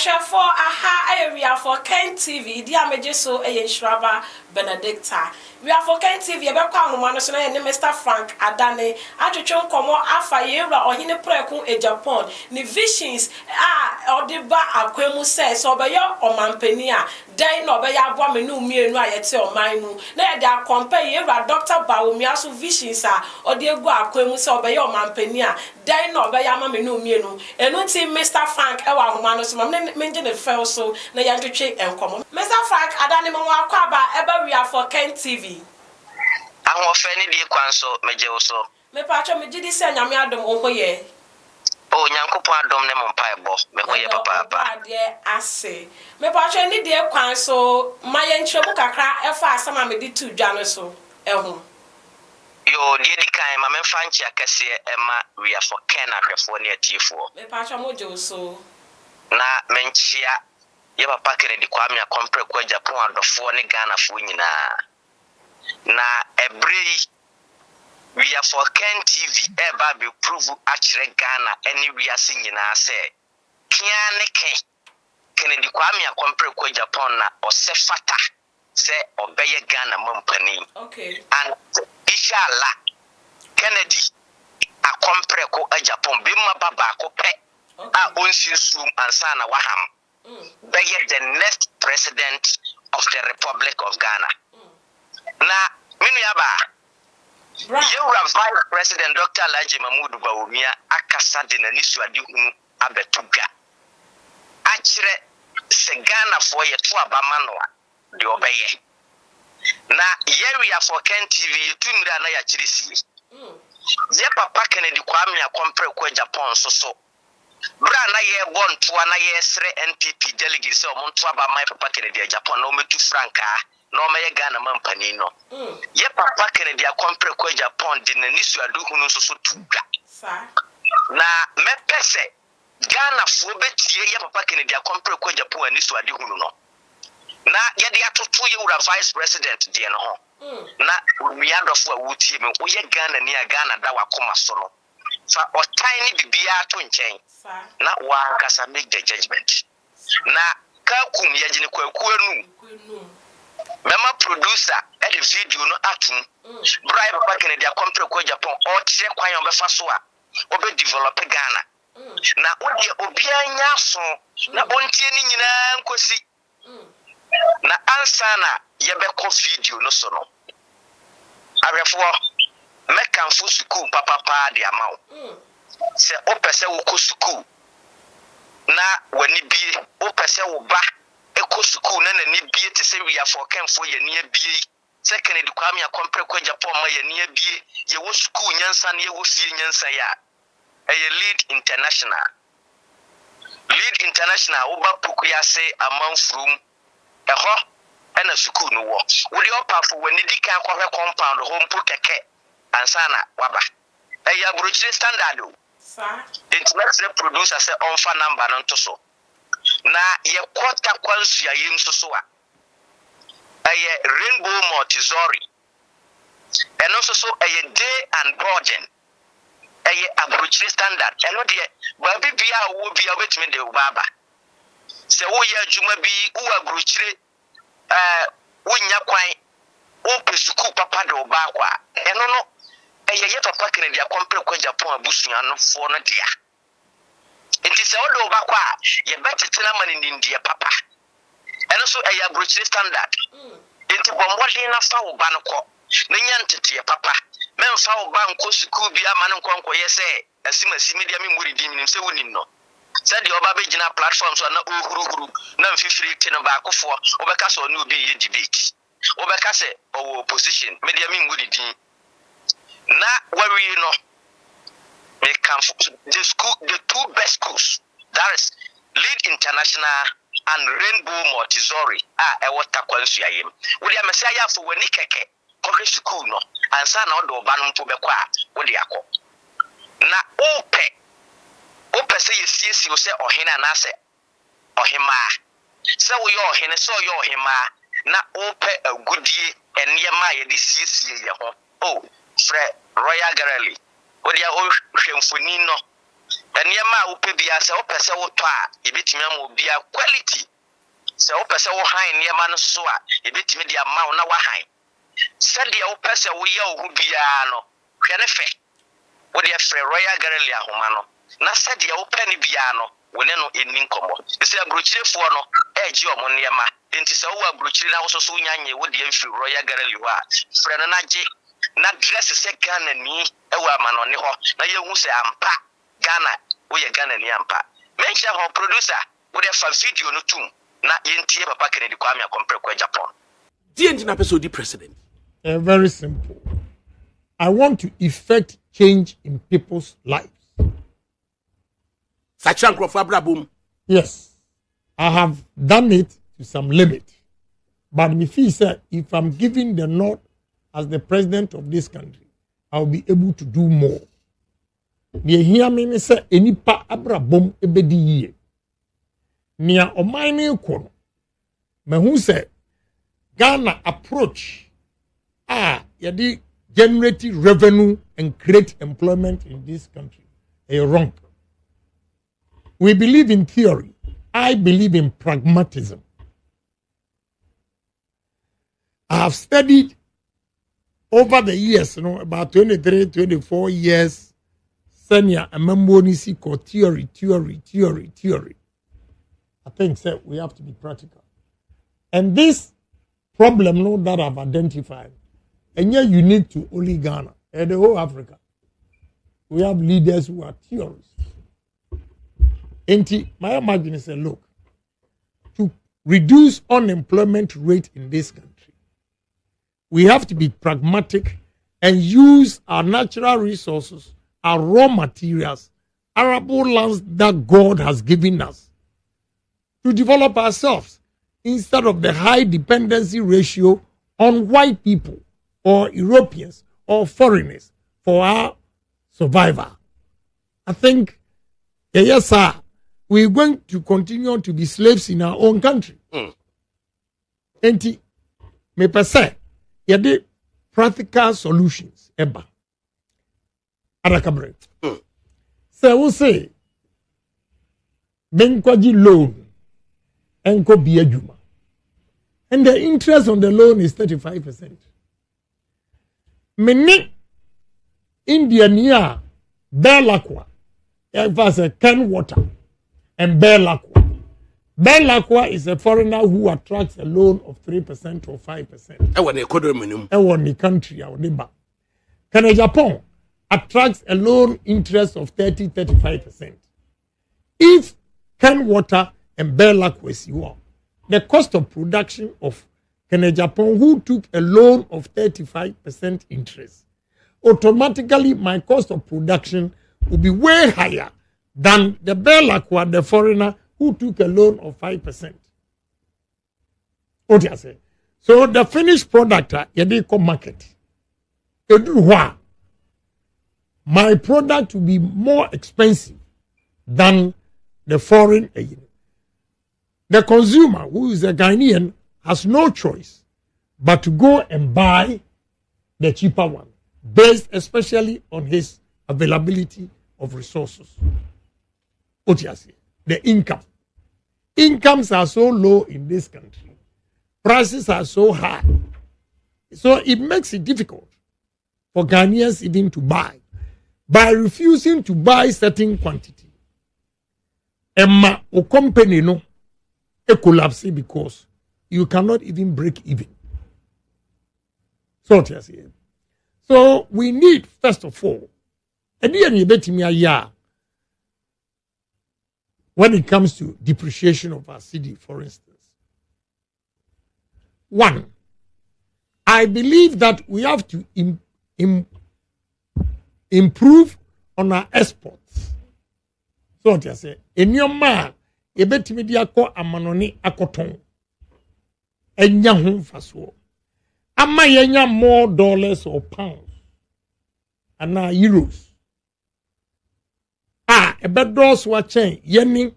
Ashafo aha area for Ken TV di ameje so Shraba Benedicta. We are for Ken TV ebekwa ahoma no so na Mr. Frank Adane atwetwe nkomo afa yewra ohine preku Agyapong ni visions odeba akwemu say so obeyo omampani a den no obeya aboa me no mienu ayete oman mu na ye da compare yewra Dr. Bawumia so visions ode egu akwemu say obeyo omampani a den no obeya ma me no mienu enu ti Mr. Frank ewa ahoma no so menje ne fell so na ya ntwetwe enkomo Mr. Frank Adane mo akwaba eba we are for Ken TV Ahofeni di kwanso meje so me pacho me gidi se nyame adom ohoye o nyankopon adom ne mo mpaebo me hoye papa ade ase me pacho ni de kwanso maye ntremu kakra efa asama me di tu dwa no so ehu yo de di kan ma me fanchi akase ema we are for Ken ahwefo ne atifo me pacho mo je so na menchia ye papa kene di kwame akompre kwa Agyapong adofo ne Ghana fo nyina na every we are for Ken TV eba be prove akire Ghana any we are singing na say kia ne kene di kwame akompre kwa Agyapong na osefata se obeye Ghana mampani okay and inshallah Kennedy akompre kwa Agyapong bimma baba ko pe a onsinsum ansana waham be the next president of the Republic of Ghana na minu yaba Yewra Vice President Dr. Bawumia akasa de na nisuade hunu abetuga akire se Ghana for ye to abama no de obeye na area for Ken TV tumira na ya kirisi ye papa Kennedy kwame akompre kwa Agyapong so bra na ye bontoa na ye sre NPP delegate se omonto abama papa Kennedy Agyapong na ometu franka no meye Ghana mampani no ye papa Kennedy akompre kwa Agyapong de na nisuade hunu so tuga na mepese Ghana fo betie ye papa Kennedy akompre kwa Agyapong anisuade hunu no na ye de atoto Yewra Vice President de no ho na wiadofo awutie me wo ye Ghana ni a Ghana da wakoma so no fa otan ni bibia to nchen na wa kasa make the judgment na kakum ye gine kwaku anu mema producer e the video no atum bribe papa Kennedy akompre kwa Agyapong o tire kwan obefa so a obe develop Ghana na odi obi anya so na ontie ni nyina nkosi na ansana yebeko video no so no arefo mekanfo school papa de amaw se opese wo ko school na wani bie opese wo ba eko school na ni bie te se we for Kenfo ye ne bie se Kennedy kwame akompre kwa Agyapong ma ye ne bie ye wo school nyansa na ye wo fie nyansa ya lead international wo ba puku ya se amanfrum eho ena school no wo wo de opafo wani dika akwa compound home pu keke ansana waba eya brochire standard o international producer say onfa number no to so na ye kwota kwansu ya yim so a eye rainbow multizori eno so eye day and boarding eye abrochire standard eno de ba bibia wo bia wetime de baba se wo ye adwuma bi wo abrochire wonya kwan wo pesuku papa de oba kwa eno no ye papa Kennedy akompre kwa Agyapong abusua no fo no dia enti se wo de oba kwa ye betetena mani ndie papa eno so eye abrochire standard enti bomwode na fa wo ba no ko na nya ntete papa memfa wo ba nko suku bi ama no nkonko ye se asimasi media me muridi minim se wonim no se de oba begina platform so na ohuruhuru na mfifiri te no ba akofo obeka so no bi ye debate obeka se owo opposition media me muridi na worry no me can the two best schools, that is Lead International and Rainbow Montessori e water kwansu ayem we dey mesi aya for wani keke kokre school no ansa na odo ba no mpo bekọ a we dey akọ na ope se yesiesi o se ohene na se ohema se wo yo ohene se o yo ohema na ope agudie enema ye de siesie ye ho fre Royal Gallery o dia o hwemfoni no Eniema upe bia se opese wo to a ebetimi am bia quality se opese wo han niema no so a ebetimi dia ma na wa han se dia opese wo ye ohu bia no hwe ne fe wo dia frɛ Royal Gallery ahoma no na se dia opene bia no wone no enin komo se abrochirefo no eji omo niema enti se wo abrochire na wo so nyanye wo dia mfi Royal Gallery ho a frɛ no na je na dress se Ghana ni ewa amano ne ho na ye hu se ampa Ghana we Ghana ni ampa mention ho producer we dey fa video no tum na yentie papa Kennedy Kwame Akompre ko Agyapong the end na person di president. Very simple. I want to effect change in people's lives. Sachan Crawford Abrabum. Yes, I have done it to some limit. But me feel say if I'm giving the nod as the president of this country, I'll be able to do more. Me hear me say enipa Abrabum ebedi yie. Nia oman ne ko me hu say Ghana approach yadi generate revenue and create employment in this country wrong. We believe in theory. I believe in pragmatism. I have studied over the years, about 23, 24 years, senior amambonisi called theory. I think we have to be practical. And this problem that I've identified, and yet unique to only Ghana and the whole Africa. We have leaders who are theorists. And my imagine is look, to reduce unemployment rate in this country, we have to be pragmatic and use our natural resources, our raw materials, arable lands that God has given us to develop ourselves instead of the high dependency ratio on white people or Europeans or foreigners for our survival. I think, yes, sir, we're going to continue to be slaves in our own country. And me per se, yade practical solutions eba. Adakabre. So we say, benkwaji loan, enko biajuma. And the interest on the loan is 35%. Mene India niya Belakwa, if a can water and Belakwa. Belakwa is a foreigner who attracts a loan of 3% or 5%. I want a quarter minimum. I want the country our neighbor. Can Agyapong attracts a loan interest of 30-35%. If can water and Belakwa is you are, the cost of production of Agyapong, who took a loan of 35% interest, automatically my cost of production will be way higher than the Belakwa, the foreigner, who took a loan of 5%. What do you say? So the finished product, you market. My product will be more expensive than the foreign. The consumer, who is a Ghanaian, has no choice but to go and buy the cheaper one, based especially on his availability of resources. What you say? The income. Incomes are so low in this country. Prices are so high. So it makes it difficult for Ghanaians even to buy. By refusing to buy certain quantity, Emma or company no collapse because you cannot even break even. So we need, first of all, when it comes to depreciation of our cedi, for instance. One, I believe that we have to improve on our exports. So what you say? In your man, you bet me diako amanoni akoton. Enya hum faso. Ama yenya more dollars or pounds. And now euros. Ebe doors wa chain yeni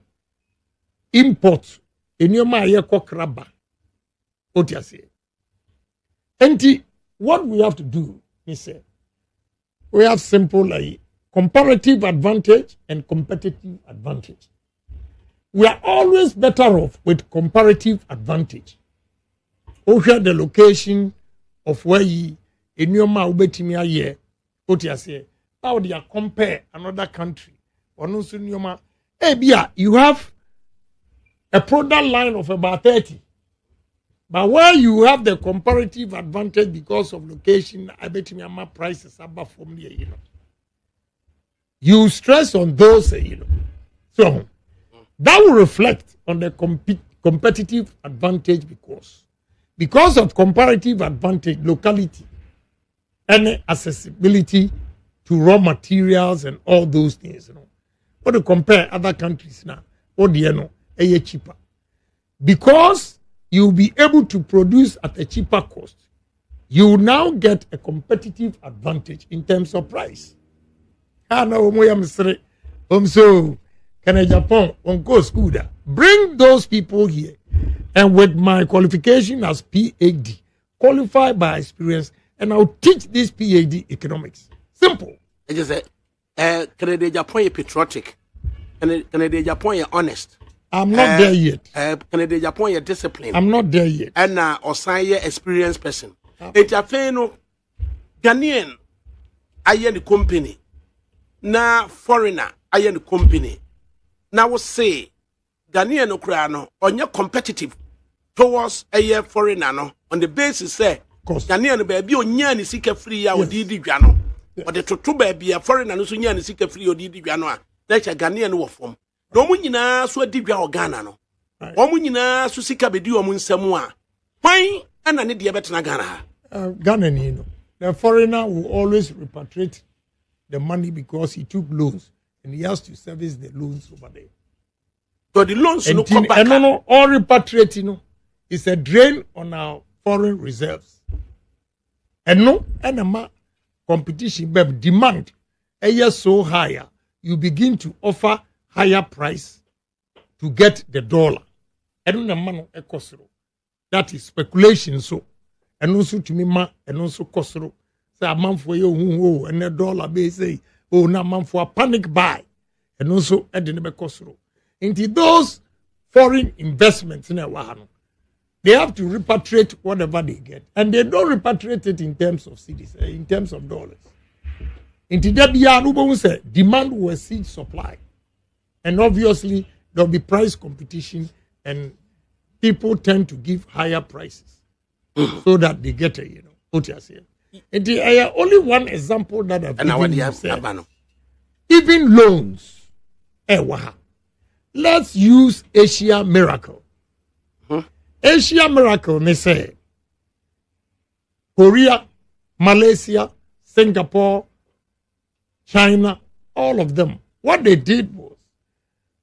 import enyoma ye kraba. What you say? And what we have to do, he said, we have simple comparative advantage and competitive advantage. We are always better off with comparative advantage. Over the location of where you in your mouth betimia year, what you say, how do you compare another country? Or no soon your mouth. Hey, Bia, you have a product line of about 30. But where you have the comparative advantage because of location, I bet you my prices above from there, you know. You stress on those, you know. So that will reflect on the competitive advantage because of comparative advantage, locality, and accessibility to raw materials and all those things, you know. What to compare other countries now? Oh, you know, cheaper. Because you'll be able to produce at a cheaper cost, you will now get a competitive advantage in terms of price. So, can Agyapong on go school there? Bring those people here, and with my qualification as PhD, qualified by experience, and I'll teach this PhD economics. Simple. I just said, can Agyapong patriotic? Can Agyapong honest? I'm not there yet. Can Agyapong discipline? I'm not there yet. And Osanye experienced person. Ejafeno Ghanaian aye the company. Na foreigner aye the company. Now we say Ghanaian okra onye competitive towards aye foreigner no on the basis say Ghanaian baby onya ni sika free ya odi di dwa no. Or the toto baby a foreigner no so nya ni sika free odi di dwa no a na cha Ghanaian wo fom. No mu nyina so adi dwa Ghana no. Omu nyina so sika bedi omu nsam a. Why ana ne de betena Ghana ha? Ghana, you know, the foreigner will always repatriate the money because he took loans and he has to service the loans over there. So the loans no come back. And no, all repatriate, you know, is a drain on our foreign reserves. And no, and a competition, but demand a year so higher, you begin to offer higher price to get the dollar. And no man that is speculation. So. And also to me, and also Kosoro. Say a man for you, and a dollar base say, oh, now man for a panic buy. And also at the Kosoro. Into those foreign investments in a Wahano, they have to repatriate whatever they get. And they don't repatriate it in terms of cities, in terms of dollars. Into that, say demand will exceed supply. And obviously, there'll be price competition, and people tend to give higher prices. So that they get a, you know, what you are saying. And only one example that I've given you said, even loans. Let's use Asia Miracle. Asia Miracle, they say, Korea, Malaysia, Singapore, China, all of them. What they did was,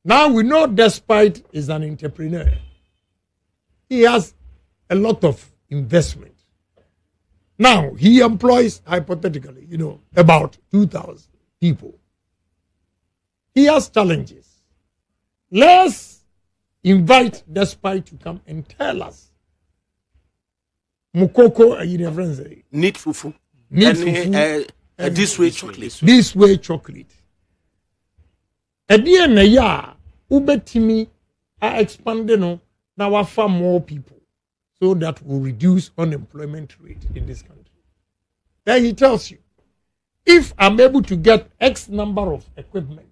now we know Despite is an entrepreneur. He has a lot of investment. Now, he employs, hypothetically, you know, about 2,000 people. He has challenges. Let's invite Despite to come and tell us. Mukoko, you friends, need fufu. Need fufu. This way chocolate. This way chocolate. At the end of the year, Ubetimi are expanding now offer more people, so that will reduce unemployment rate in this country. Then he tells you, if I'm able to get X number of equipment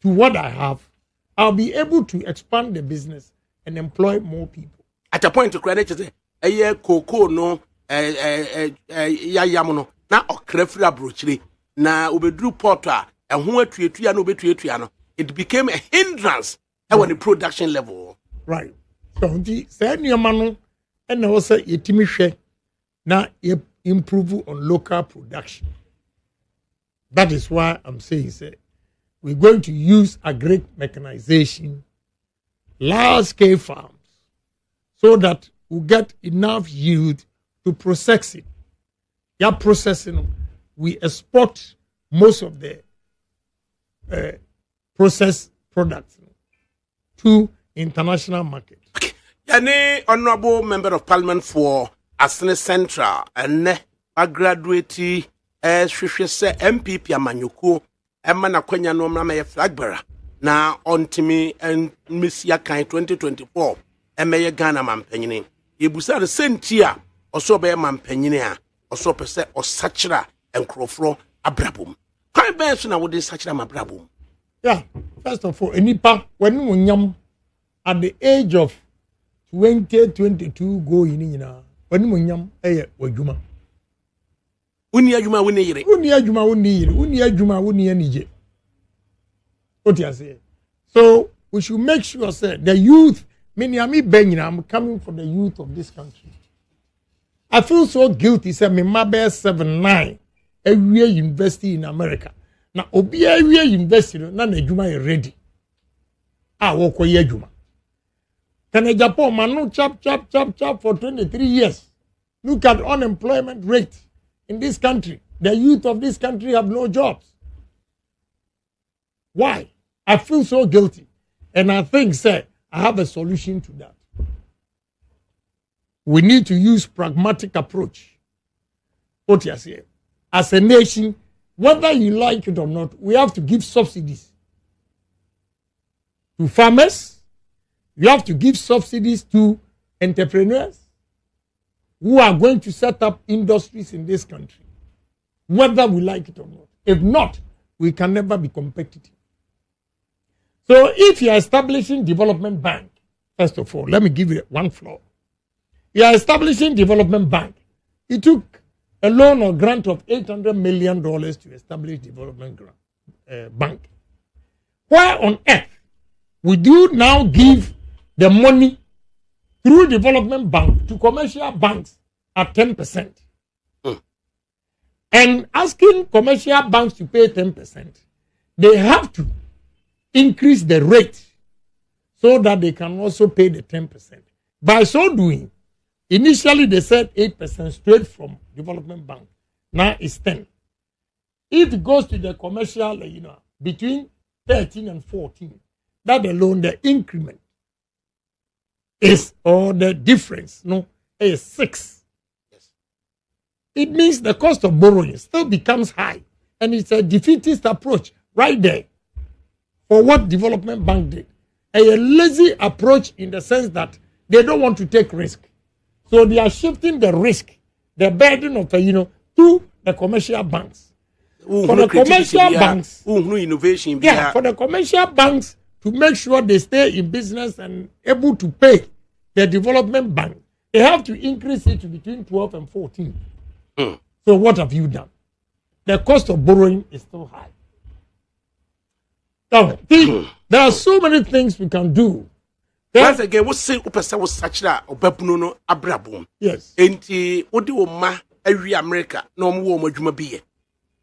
to what I have, I'll be able to expand the business and employ more people. At a point to credit, a year cocoa no, yayamono, na okrefra brochiri, na ubedru porta, and who no, it became a hindrance on the production level. Right. So, say your man, and also yetimi na improve on local production. That is why I'm saying, say, we're going to use agri mechanization, large scale farms, so that we get enough yield to process it. Yeah, processing, we export most of the processed products to international market. Okay. Any honorable member of parliament for Asene Central and a graduate hwehwe se MPP amanyoko ema na kwanya no mra me flag bearer na ontimi en mesia kan 2024 emeye Ghana mampanyini yebusa de sentia oso be mampanyini a oso pese osachira enkrofro abrabom kan ben so na wo de sachira mabrabom. Yeah, first of all, enipa when munyam at the age of 2022 go nyina when munyam eye wadwuma. Uni adwuma woni yire. Uni adwuma woni anije. What you say? So we should make sure say the youth, I'm coming for the youth of this country. I feel so guilty say me mabe 79 every university in America. Now obi every university na adwuma is ready. Wo koye adwuma. Can Agyapong manu chap for 23 years. Look at unemployment rate in this country. The youth of this country have no jobs. Why? I feel so guilty. And I think, sir, I have a solution to that. We need to use pragmatic approach. What you say? As a nation, whether you like it or not, we have to give subsidies to farmers. We have to give subsidies to entrepreneurs who are going to set up industries in this country, whether we like it or not. If not, we can never be competitive. So if you are establishing development bank, first of all, let me give you one flaw. You are establishing development bank. It took a loan or grant of $800 million to establish development bank. Why on earth would you now give the money through development bank to commercial banks at 10%? And asking commercial banks to pay 10%, they have to increase the rate so that they can also pay the 10%. By so doing, initially they said 8% straight from development bank. Now it's 10. If it goes to the commercial, between 13 and 14, that alone, the increment is, or the difference, is 6. Yes. It means the cost of borrowing still becomes high. And it's a defeatist approach right there for what development bank did. A lazy approach in the sense that they don't want to take risk. So they are shifting the risk, the burden of to the commercial banks. For the commercial banks, innovation. For the commercial banks to make sure they stay in business and able to pay the development bank, they have to increase it to between 12 and 14. So what have you done? The cost of borrowing is still high. Now, there are so many things we can do. Once again, what say upesa was such that obepuno abrabum. Yes. Enti odi o ma every America no mo adwuma biye.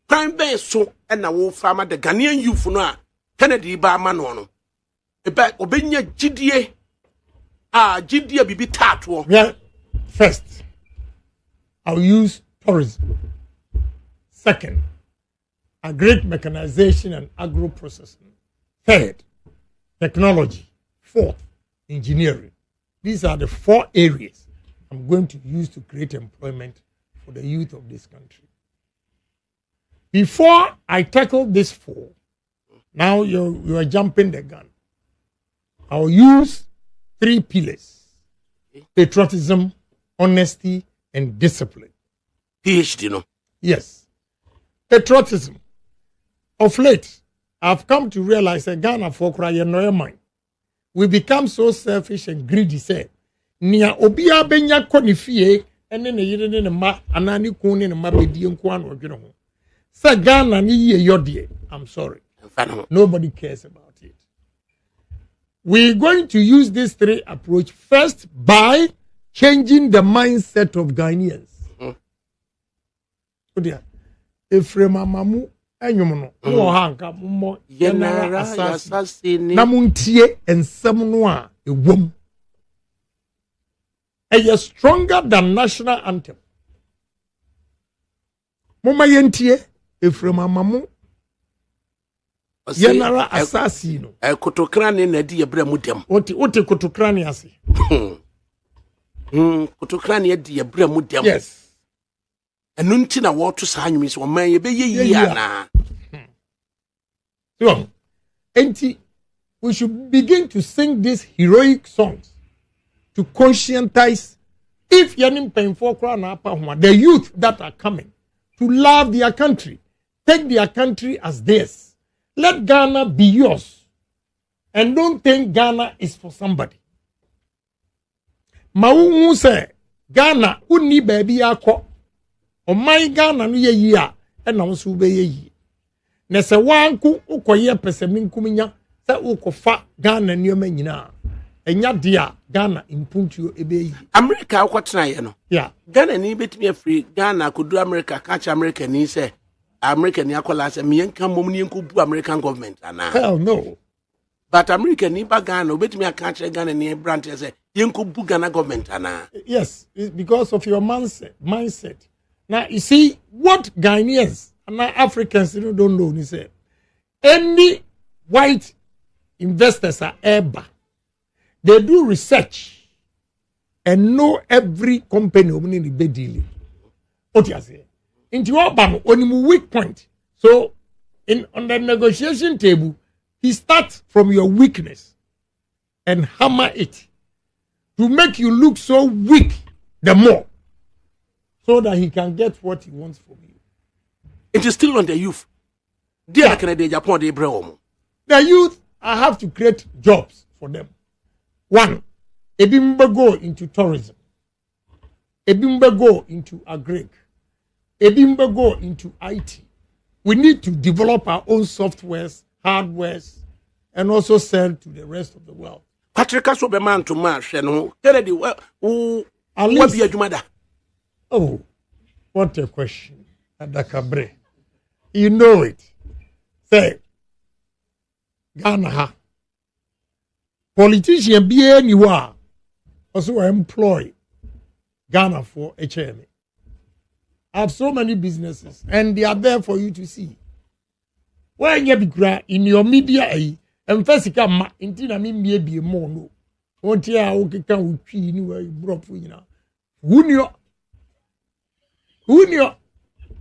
Prime ben so and na wo farmer the Ghanaian youth no a Kennedy ba ma no. Eba obenya gidie gidie bibi tato. Yeah. First, I'll use tourism. Second, agri mechanization and agro processing. Third, technology. Fourth, engineering. These are the 4 areas I'm going to use to create employment for the youth of this country. Before I tackle these 4, now you are jumping the gun. I'll use 3 pillars: patriotism, honesty, and discipline. PhD, no? Yes. Patriotism. Of late, I've come to realize that Ghana for crying no mind. We become so selfish and greedy, say. Nia obia benya konifie ene ne yire ne ma anani kun ne ma bedi nko an odwene ho. Say Ghana ni ye yodie. I'm sorry. Nobody cares about it. We're going to use these 3 approach first by changing the mindset of Ghanaians. Efrem amamu enyum no wo hanka mo yenara asasi na muntie ensem no a ewom a stronger than national anthem. Moma yentie Efrem amamu yenara asasi no kotokrane na di ebra mudem. Ote kotokrane ase. Kotokrane di ebra mudem. Yes. ɛno nti na wɔto saa nwumi so ɔman yɛbɛyɛ yie anaa. So, we should begin to sing these heroic songs to conscientize if yenim painful the youth that are coming to love their country, take their country as theirs. Let Ghana be yours. And don't think Ghana is for somebody. Mawu say Ghana unni baby akọ. O my Ghana no ye yi a e na so be ye yi. Na se wanku ukoye peseminkum nya se ukofa Ghana nioma nyina. Enya dia Ghana impuntuo ebe yi. America akwotena ye no. Yeah. Ghana ni betimi afri Ghana kodu America catch America ni say America ni akola say me yanka mom ni yanko bu American government ana. Hell no. But America ni ba Ghana obetimi aka Ghana ni branch say yanko bu Ghana government ana. Yes, it's because of your mindset. Now you see what Ghanaians and Africans don't know is say any white investors are ever they do research and know every company opening the bed dealing. What you say? Into your ban on weak point. So on the negotiation table, he starts from your weakness and hammer it to make you look so weak the more, so that he can get what he wants from you. It is still on the youth. Yeah. The The youth, I have to create jobs for them. One, Ebimba go into tourism. Ebimba go into agric. Ebimba go into IT. We need to develop our own softwares, hardwares, and also sell to the rest of the world. Patrick so be man to march no. Kennedy who be adwumada. Oh, what a question. Adakabre. You know it. Say Ghana ha. Politician be anywhere also employ Ghana for HMA. I have so many businesses and they are there for you to see. When you be in your media, and first come into me be more no. What you are okay can we anywhere you brought for you now. Who knew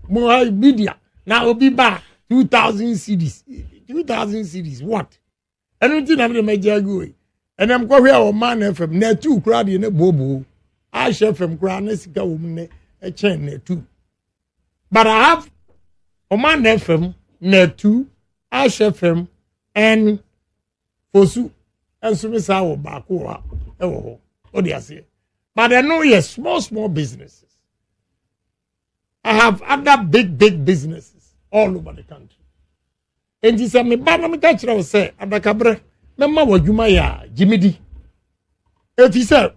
more media now will be back 2,000 CDs. 2,000 CDs, what? I don't think I'm the major go. And I'm going here on man FM, ne 2 crowd in a bobo. I share from Granesica woman a chain ne 2. But I have on man FM, ne 2, I share from and Fosu and Sumisawa Bakua. Oh, what do you say? But I know yes, small businesses. I have other big businesses all over the country. And he said, me bana me catch I say, Adakabre, memma wajuma ya Jimmy. If he said,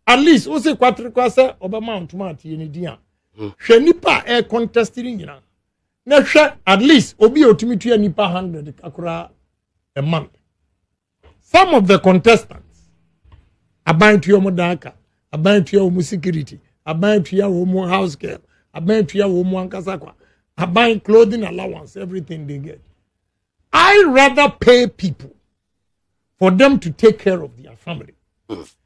at least ose kwatre kwase Obama ntumati ye ni dia. Hwe nipa air contesting nyina. Na hwe at least obi otumi tua nipa 100 akura a month. Some of the contestants aban to your modaka, aban to your security, aban to your house girl, aban to your ankasakwa, aban clothing allowance, everything they get. I rather pay people for them to take care of their family.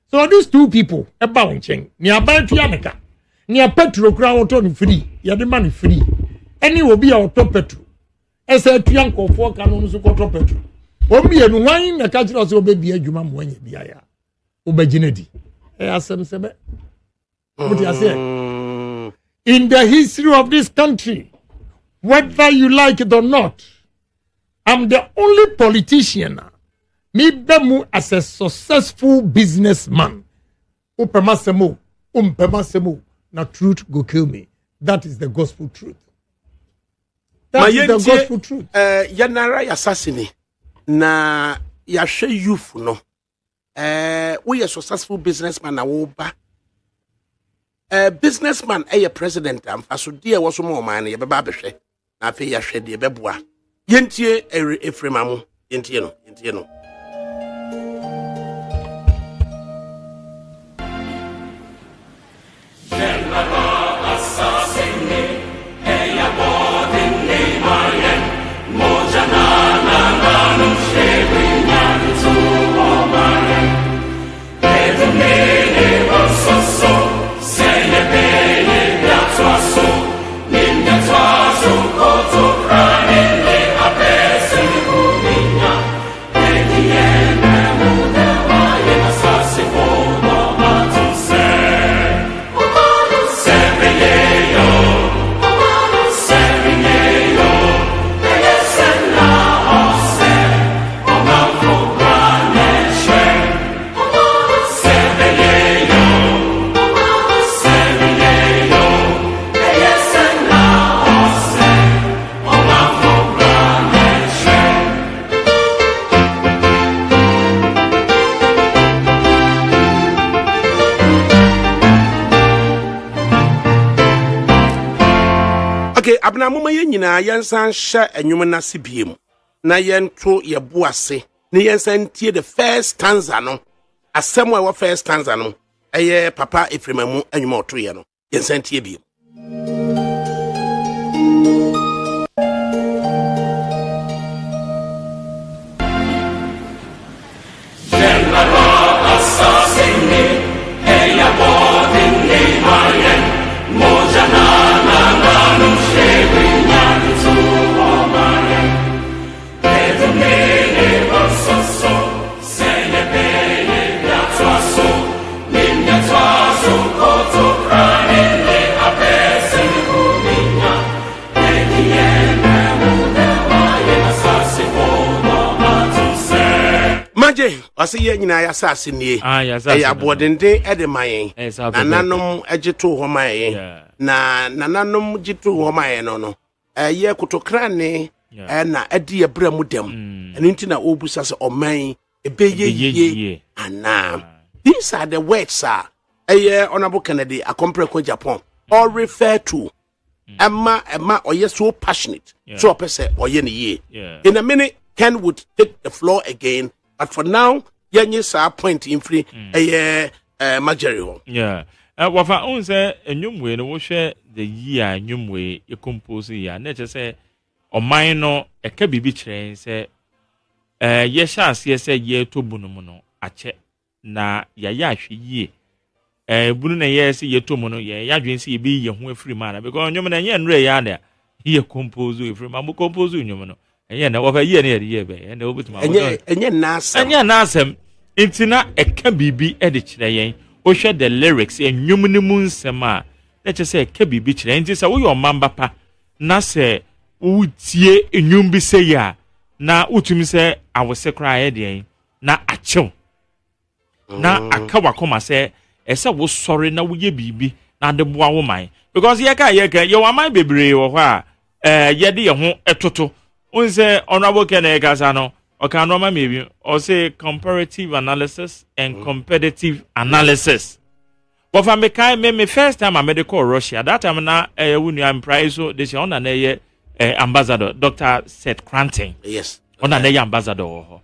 So these two people, about cheng, ni aban to yanaka, ni a petrol crowd on free, ya the money free. Any will be our top petrol. As a triangle for canons of petrol. Obi enu wan na ka kire so baby adwuma mo anya bia ya obegyinedi asem sebe what you say in the history of this country, whether you like it or not, I'm the only politician me bemu as a successful businessman. Upemasemo na truth go kill me. That is the gospel truth. That is the gospel truth. Yanara assassinate na yahwe youth no we a successful businessman na wo ba businessman president amfaso de wo so mo man ye beba behwe na afi yahwe de beboa yentie efremamu yentie no abna mama ye nyina yensan hye enwom na se biem na yento ye boase na yensan tie the first stanza no asem wa first stanza no eye papa Efremamu enwom oto ye no yensan tie biem. Ase ye nyina ya sase nie ya bodende ede mayen nananom agito ho mayen na nananom gito ho mayen no ye kotokra ne na ade ye bra mu dem eno nti na obusa se oman ebeye ana. These are the words honorable Kennedy Agyapong Japan all refer to Emma oye so passionate so person oye ne ye. In a minute Ken would take the floor again. But for now, yenye sa point in free Majeri. Yeah. Wafa on say enyumwe no wo hwe the year enyumwe e compose ya na che say o man no e ka bibi kire say ye sha ase say ye to bunu mu no ache na ya ahwe yie bunu na ye say ye to mu no ye adwen say be ye ho afiri ma na because enyum na ye nre ya na ye compose afiri ma mo compose enyum no enye na wafa ye na ye be ene obutuma enye nasem intina eka bibi e de kire yen o hwe the lyrics enyum ne mu nsem a na che se eka bibi kire nti se wo yo mamba pa na se utie enyum bi se ya na utumi se awose kra ye de na achew na aka wakoma se ese wo sori na wo ye bibi na de boa wo man because ye ka ye wa man bebre wo ho a ye de ye ho etoto unse honorable Kennedy Kasano or can maybe or say comparative analysis and competitive analysis. But for me first time I made a call Russia. That time now when you am prize so this on an ambassador Dr. Seth Cranton. Yes. On an ambassador.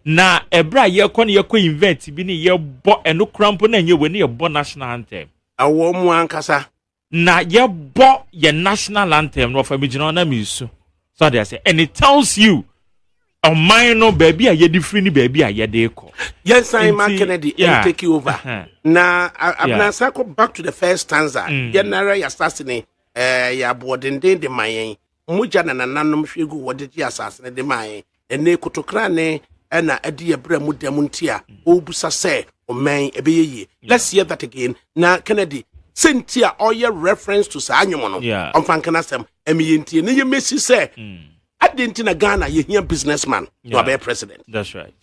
Na ebra ye kon invent bi ni ye bo eno crampo na nye weni ye bo national anthem. Awo mu ankasa. Na ye bo ye national anthem no for me jina na mi so. So they say, and it tells you a minor baby, a different baby, a yedeko. Yes, I'm Kennedy. Take you over. Now, I'm not go back to the first stanza. General assassinate, ya boarding day the mayen. Mujana and Nanum Figu, what did you assassinate the mayen? And ne kotokrane, and a dear Bremudia Muntia, Obusa say, or man, a be. Let's hear that again. Now, Kennedy. Cynthia, all your reference to Sanyomono. Yeah. On Fankanasam, Emienti, and you miss say, I didn't in a Ghana, you hear businessman, you are president. That's right.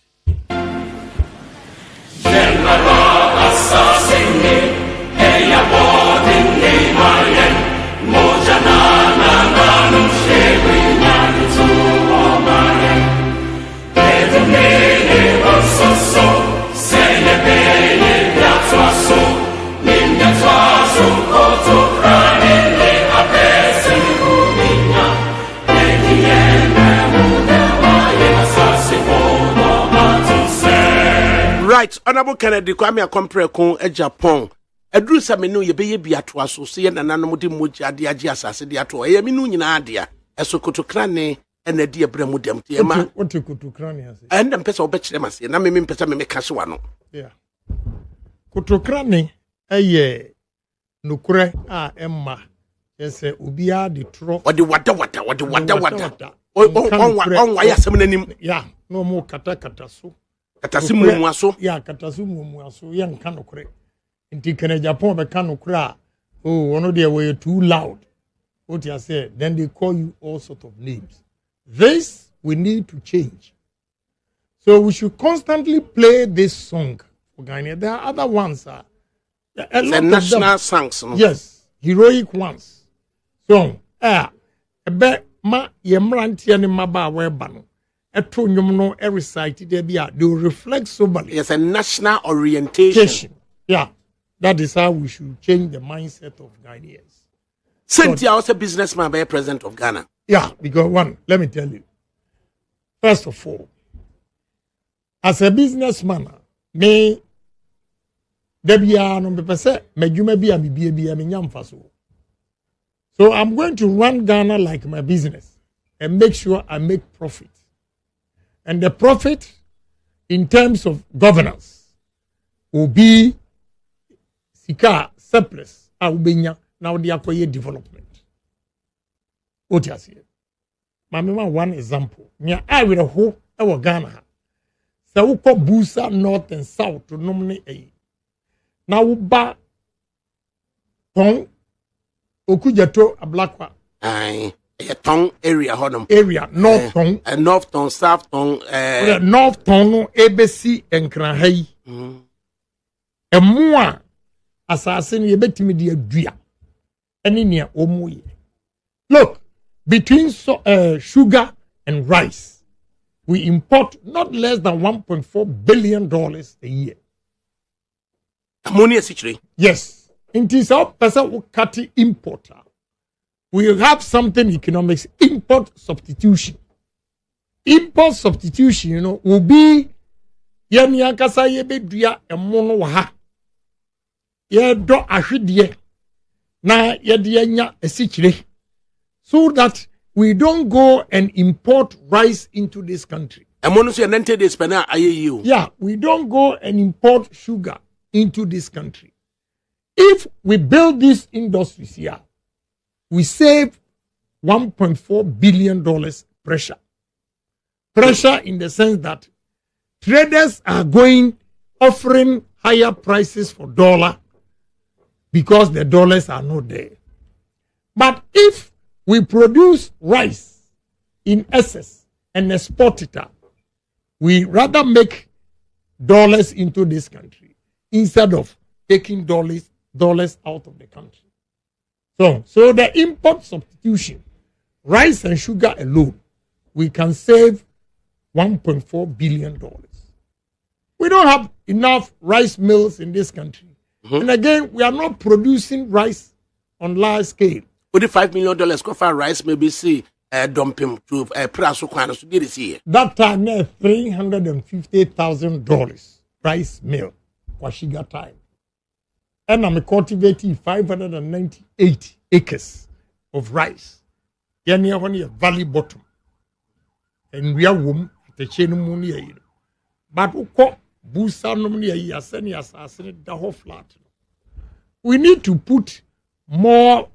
Right, honorable Kennedy Kwame Agyapong Agyapong. Edru samenu ye be ye biato aso se ye nananom de moji ade age asase de ato ye minu nyina ade a eso kotokrane ena de ebra mu dem te ma what kotokrane ase enda mpesa obekire mase na me mpesa me ka hye wa no yeah kotokrane eye nukure a emma yese obi a de tro ode wada on ya sem nanim yeah no mo kata so katasi mu aso yeah katasi mu aso ye nka nukure nti kene Japan be kan nukure a oh one of they were too loud what you say then they call you all sort of names. This we need to change, so we should constantly play this song for Ghana. There are other ones the national songs no? Yes, heroic ones so ebe ma yemrantie ne maba weba no eto nyum no recite there be they reflect soberly. Yes, a national orientation. Yeah, that is how we should change the mindset of Ghanaians. Cynthia was a businessman by president of Ghana. Yeah, because one, let me tell you. First of all, as a businessman, me so I'm going to run Ghana like my business and make sure I make profit. And the profit in terms of governance will be sika surplus now they acquire development. What you say? Mama, one example. I will hope our Ghana. So we call Busa North and South to nominate a. Now we buy Tong Okujato a black one. Aye, a Tong area, Hodom. Area, North Tong. North Tong, South Tong. North Tong, no, ABC and Krahei. A more assassin, you bet me dear Dria. Any near Omoye. Look, between sugar and rice, we import not less than $1.4 billion a year. Ammonia situation. Yes. It is our person who cut importer. We have something economics, import substitution. Import substitution, you know, will be Yamiakasa Yebedria and Mono Waha. Ye do ahidie na yedianya esichire. So that we don't go and import rice into this country. Yeah, we don't go and import sugar into this country. If we build these industries here, we save $1.4 billion pressure. Pressure in the sense that traders are offering higher prices for dollar because the dollars are not there. But if we produce rice in excess and export it out, we rather make dollars into this country instead of taking dollars out of the country. So the import substitution, rice and sugar alone, we can save $1.4 billion. We don't have enough rice mills in this country. And again, we are not producing rice on large scale. Would $5 million go for rice maybe see dumping to price to get it here? That time, $350,000 rice mill was sugar time. And I'm cultivating 598 acres of rice. You're near one year valley bottom. And we are womb the chain money. But we call Busa nominee the whole flat. We need to put more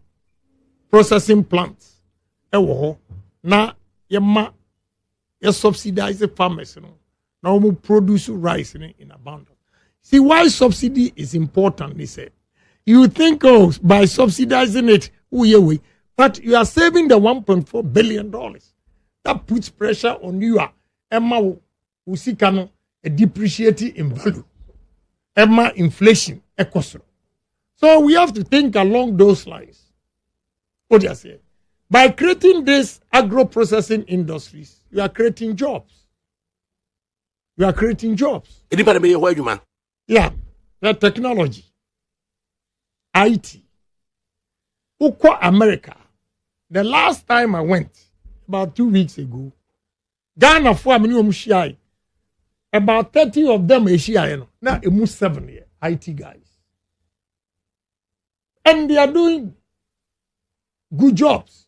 processing plants. Now, you subsidize the farmers. Now we produce rice in abundance. See why subsidy is important, they said. You think, by subsidizing it, but you are saving the $1.4 billion. That puts pressure on you. Emma Usikano, a depreciating in value. Emma inflation, ecoso. So we have to think along those lines. What do you say? By creating these agro-processing industries, you are creating jobs. You are creating jobs. Anybody where you man? Yeah, the technology, IT. Uko America. The last time I went, about 2 weeks ago, Ghana for about 30 of them are now it moves 7 here, IT guys. And they are doing good jobs.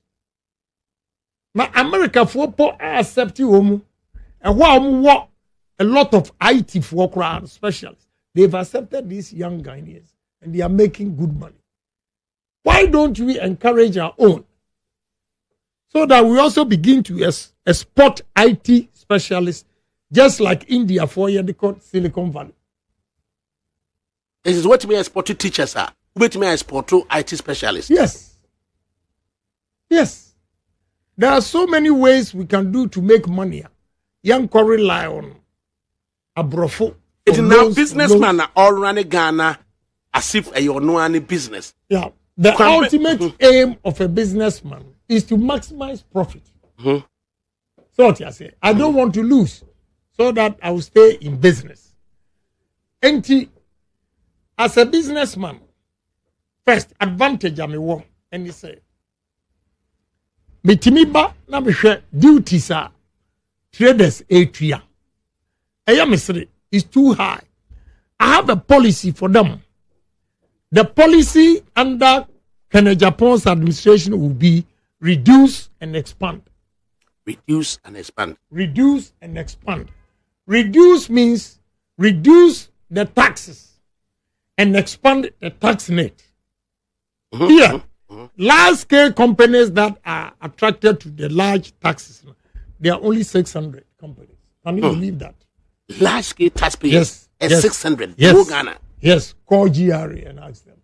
Now America for accept you and what a lot of IT for crowd specialists. They've accepted these young Ghanaians and they are making good money. Why don't we encourage our own so that we also begin to export IT specialists just like India for they call Silicon Valley? This is what we export to teachers are. What we export to IT specialists. Yes. Yes. There are so many ways we can do to make money. Young can rely on Abrofo. It is now businessmen are all running Ghana as if you know any business. Yeah. The ultimate aim of a businessman is to maximize profit. So what I say, I don't want to lose so that I will stay in business. And as a businessman, first advantage I may want, and he say, metimiba na mehwe duties are traders atria misri is too high. I have a policy for them. The policy under Agyapong's administration will be reduce and expand. Reduce and expand. Reduce and expand. Reduce means reduce the taxes and expand the tax net. Here, large scale companies that are attracted to the large taxes, there are only 600 companies. Can you believe that? Large scale taxpayers. Yes. 600. Yes. Ghana. Yes. Call GRA and ask them.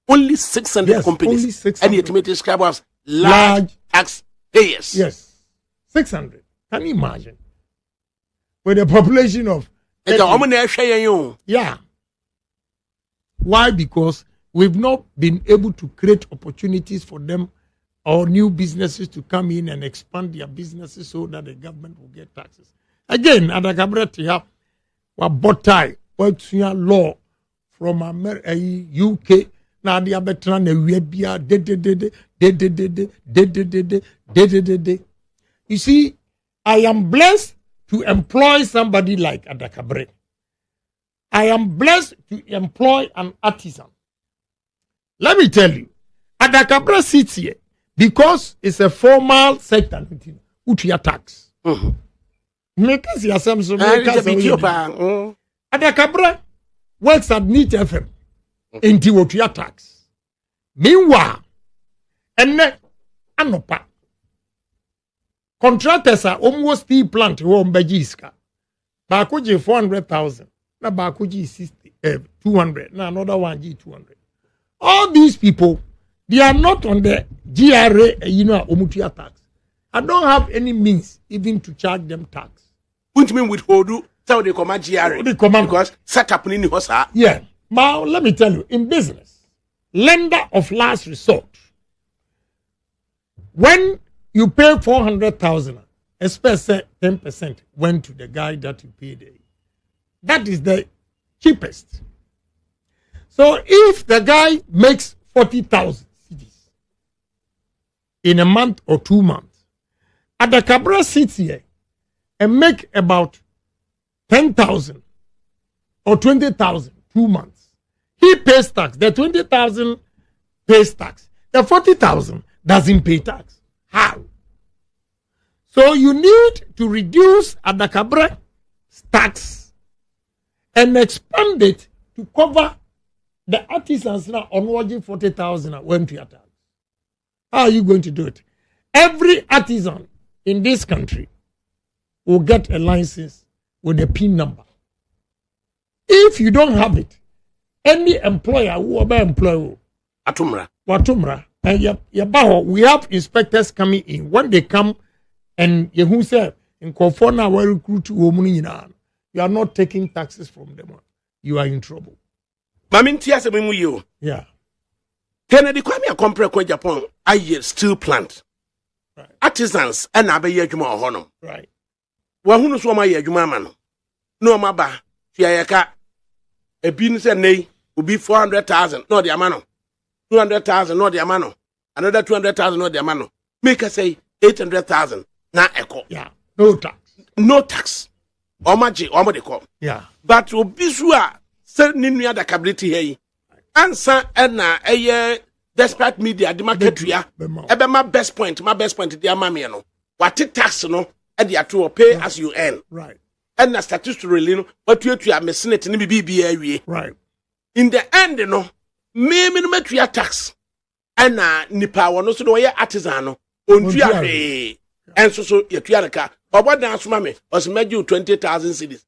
Only 600 companies. Only 600. And yet, to describe us large taxpayers. Yes. 600. Can you imagine? With a population of. Yeah. Why? Because we've not been able to create opportunities for them or new businesses to come in and expand their businesses so that the government will get taxes. Again, at the cabinet, have what tie, what's your law from America, UK. Now they are better than You see, I am blessed to employ somebody like Adakabre. I am blessed to employ an artisan. Let me tell you, Adakabre sits here because it's a formal sector. Utia tax. Adakabre works at Neat FM. Into Utia tax. Meanwhile, and anopa. Contractors are almost steel plant who Bejiska. Bakuji 400,000. Na Bakuji 200. Na another one G200. All these people, they are not on the GRA, Omutia tax. I don't have any means even to charge them tax. What mean withhold? Tell the command GRA. The command because set up in the yeah. Now let me tell you, in business, lender of last resort. When you pay 400,000, especially 10% went to the guy that you paid. That is the cheapest. So if the guy makes 40,000 cedis in a month or 2 months, Adakabre sits here and make about 10,000 or 20,000 2 months. He pays tax. The 20,000 pays tax. The 40,000 doesn't pay tax. How? So you need to reduce Adakabre tax and expand it to cover the artisans now onwarding 40,000 went to your tax. How are you going to do it? Every artisan in this country will get a license with a PIN number. If you don't have it, any employer who will employ Watumra, and we have inspectors coming in. When they come and you say in Kofona we recruit you are not taking taxes from them. You are in trouble. Yeah. Kennedy Kwame compare Agyapong aye steel plant. Right. Artisans and abaye adwuma ohonom. Right. Wahunu so ma ye adwuma ma no. No ma ba fiayeka ebi ni se nei obi 400,000 no de amano. 200,000 no de amano. Another 200,000 no de amano. Make us say 800,000 na eko. Yeah. No tax. No tax. Omaji omode ko. Yeah. But obi so a se ni nua da capability here. Answer na despite media the market ria ebe my best point the amame no what tax no e dey to pay as you earn right and na statutorily no what you mesenate ni bibi awie right in the end no me no matua tax and na nipa wono so no ye artisan no ontua and so yetua ka obodan asoma me osmaji 20,000 cedis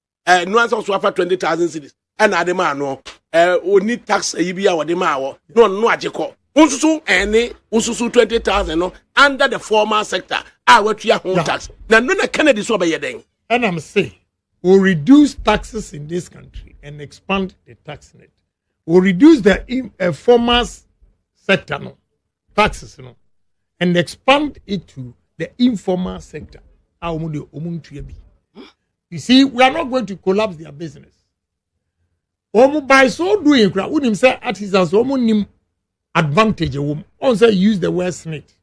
no answer so afa 20,000 cedis and adema no oni tax yibia wode ma wo no ageko unsusu ene unsusu 20,000 no under the formal sector watua home tax na no na Kennedy so be yeden and I'm saying we'll reduce taxes in this country and expand the tax net. We'll reduce the formal sector no taxes no and expand it to the informal sector. You see, we are not going to collapse their business. By so doing, we him say artisans nim advantage. On say use the word snake.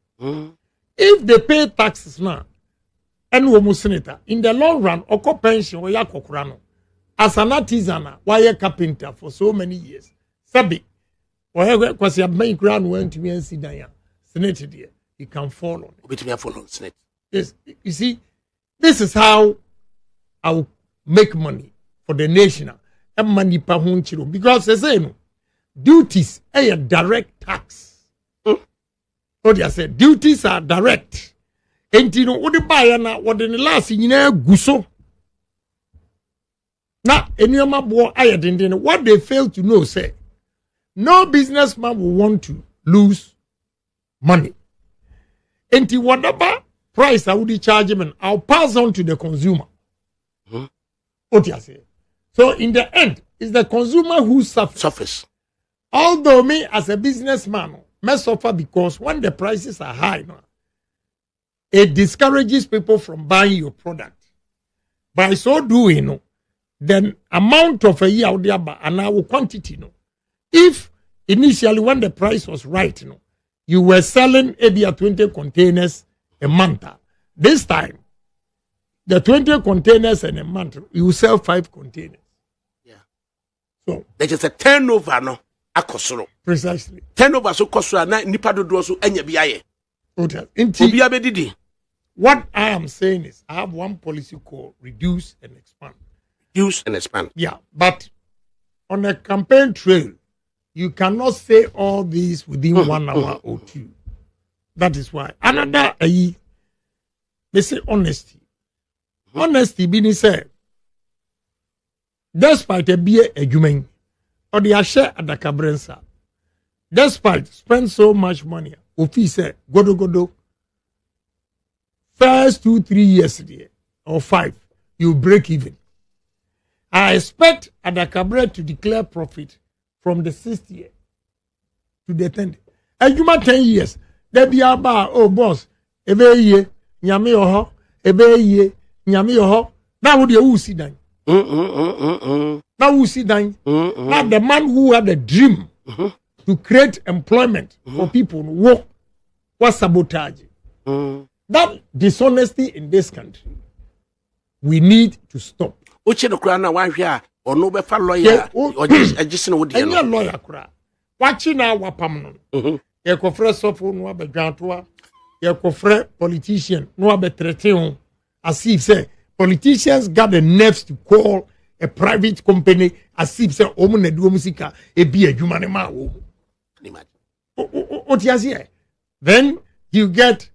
if they pay taxes now, and we senator, in the long run, oko pension or yakokurano, as an artisan, why a carpenter for so many years. Sabi, whatever was your main ground went to me and see Diane, senator dear, he can fall on it. Me follow senate. Yes, you see, this is how I will make money for the nation and money per home children. Because they say, no, duties are a direct tax. What I said, duties are direct. And you know, what the buyer now, what in the last year, guso. Now, any of my boy, what they fail to know, say, no businessman will want to lose money. And whatever price I would charge him, I'll pass on to the consumer. What you say? So in the end, it's the consumer who suffers. Although me as a businessman may suffer because when the prices are high, it discourages people from buying your product. By so doing, the amount of a year out there and our quantity, if initially when the price was right, you were selling maybe 20 containers a month. This time, the 20 containers in a month, you sell 5 containers. Yeah. So there is a turnover, no, akosoro. Precisely. Turnover so kosoro na nipa dodo so enya biaye. Obi abedidi. What I am saying is, I have one policy called reduce and expand. Reduce and expand. Yeah, but on a campaign trail, you cannot say all these within 1 hour or 2. That is why. Another, they say honesty. Honesty being said, despite a beer a human, or the share at the cabrensa, despite spend so much money, Ofi said, godo. First 2-3 years there, or 5, you break even. I expect Adakabre to declare profit from the 6th year to the 10th. And you might 10 years. There be about, oh boss, ebe ye, nyame oho, ebe ye, nyame oho. Now would you see that? Now who see that? Now the man who had a dream to create employment for people work was sabotage. That dishonesty in this country, we need to stop. Uche no kura na wahwe or no be fa lawyer or just no dey no. Any lawyer kura. Watching now wapam no. Ye ko frɛ sɔfo no abadwantoa. Ye ko frɛ politician no abetrete ho. As if say politicians got the nerves to call a private company as if say omu na duo musika e bi adwuma ne ma wo. Then you get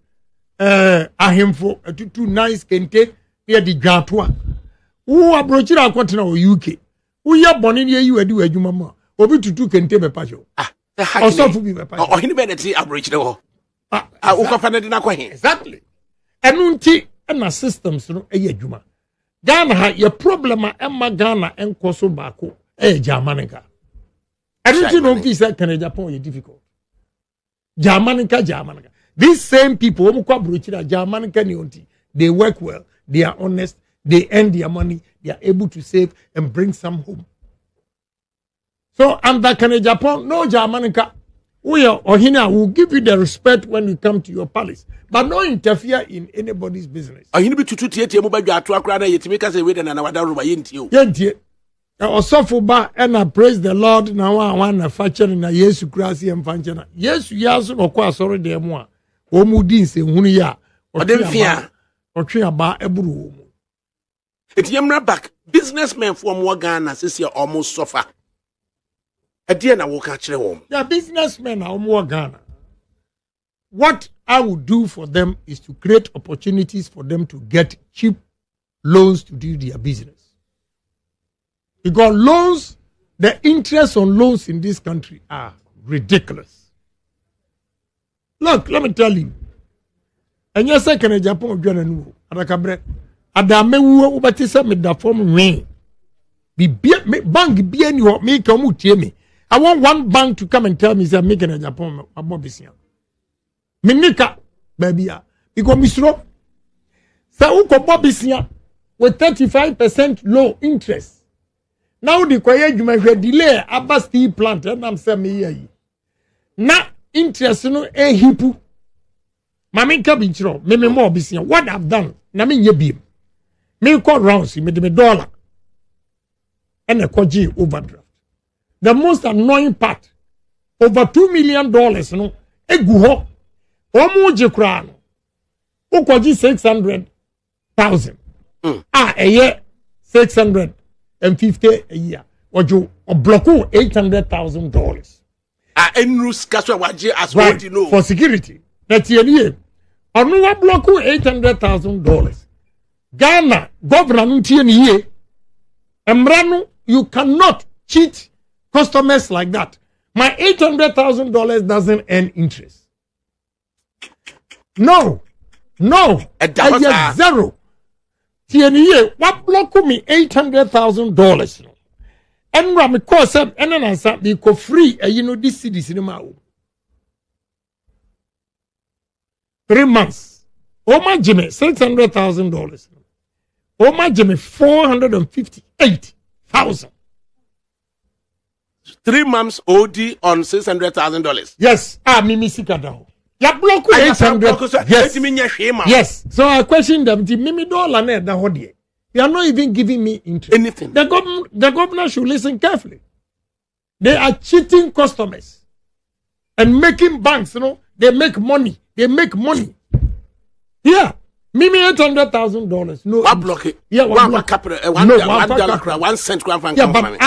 ahemfo too nice kente near the gatoa. Who approach a quarter of UK? Who ya bonnie ye you do a jumama? Obi to kente be pajo. Or so for me, or anybody aboriginal. Exactly. And unti and our systems no a juma. Ghana ha your problem Emma Ghana and Koso Bako, Jamanica. I don't know if that can Agyapong difficult. Jamanica. These same people, they work well, they are honest, they earn their money, they are able to save and bring some home. So, under Agyapong, no Jamanica, we are or Hina will give you the respect when you come to your palace, but not interfere in anybody's business. I need to tietie mo badwa to akra na yetimi ka se we na wada roba yentie. Yentie. Osofo ba and I praise the Lord na one na factory na Yesu Christ em fanchena. Yesu yaso no kwa sorry de mo a. Omudi se hunu ya. Odemfia. Otwe aba eburu wo. Etiyemra back businessmen from Ghana says you almost suffer. Adie na wo ka kire wo. Yeah, businessmen are almost Ghana. What I would do for them is to create opportunities for them to get cheap loans to do their business. Because loans, the interest on loans in this country are ridiculous. Look, let me tell you. And yes, I can Agyapong Ghana no. Adakabre. Adame wo ubatisa me da form rain. Be bank be any what me come utie me. I want one bank to come and tell me say make an Agyapong abobisia. Minika baby because misro sa uko bobisia with 35% low interest. Now the kwaye adwuma delay aba steel plant and am say me yi. Na interest no hipu. Mami kabinchiro, me more business. What I've done, na me nyebim. Me call rounds, me de $1 and a koji overdraft. The most annoying part, over $2 million, no, eguho, omu jekran, ukoji 600,000. A year 650 a year. Ojo bloku $800,000. Enrus kaswa waje as what you know for security. That's year. Onu wa bloku $800,000. Ghana governor ntie ni ye. Emranu, you cannot cheat customers like that. My $800,000 doesn't earn interest. No. Zero. Tieniye, what block me $800,000? And me course up and then answer be co free this city cinema. 3 months. Oh my Jimmy, $600,000. Oh my Jimmy, $458,000. 3 months OD on $600,000. Yes, Mimi Sikadao. Ya block 800. Yes. So I question them. The Mimi dollar net that hodie. They are not even giving me interest. Anything. The governor should listen carefully. They are cheating customers and making banks. They make money. Yeah, Mimi $800,000. No, one block it. Yeah, one block. $1, 1 cent. Yeah, but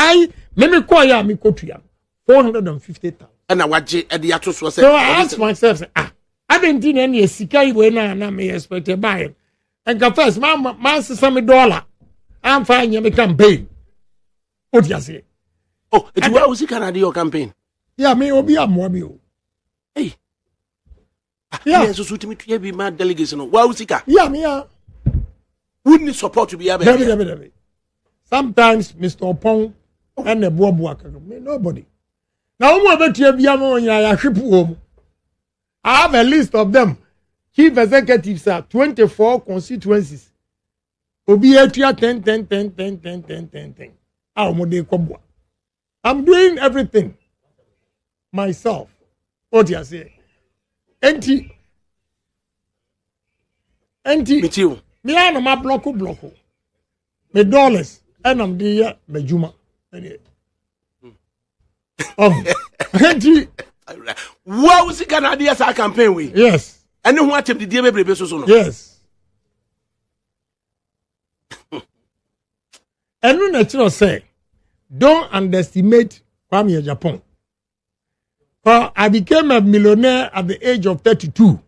Mimi Koya mi kotuya $450,000. And I watch it at the atos was. So I asked myself, I didn't think any sika when I may expect to buy it. And first, my sister $1. I'm fine, you campaign. What do you say? Oh, it's where was your campaign? Yeah, me obi amwabio. Hey. Yeah, so to me to be my delegation. Why was it? Yeah, me. Wouldn't support to be able. Sometimes Mr. Opong and the Bob nobody. Now, I'm going to be a ship home. I have a list of them. Chief executives are 24 constituencies. Obiatia 10. I'm doing everything myself. What do you say? Enti. Me ana ma block. Me dollars and I'm there me juma. What was it Canadians our campaign with? Yes. And who wanted the DB so no? Yes. And no natural say, don't underestimate Kwame Agyapong. For I became a millionaire at the age of 32.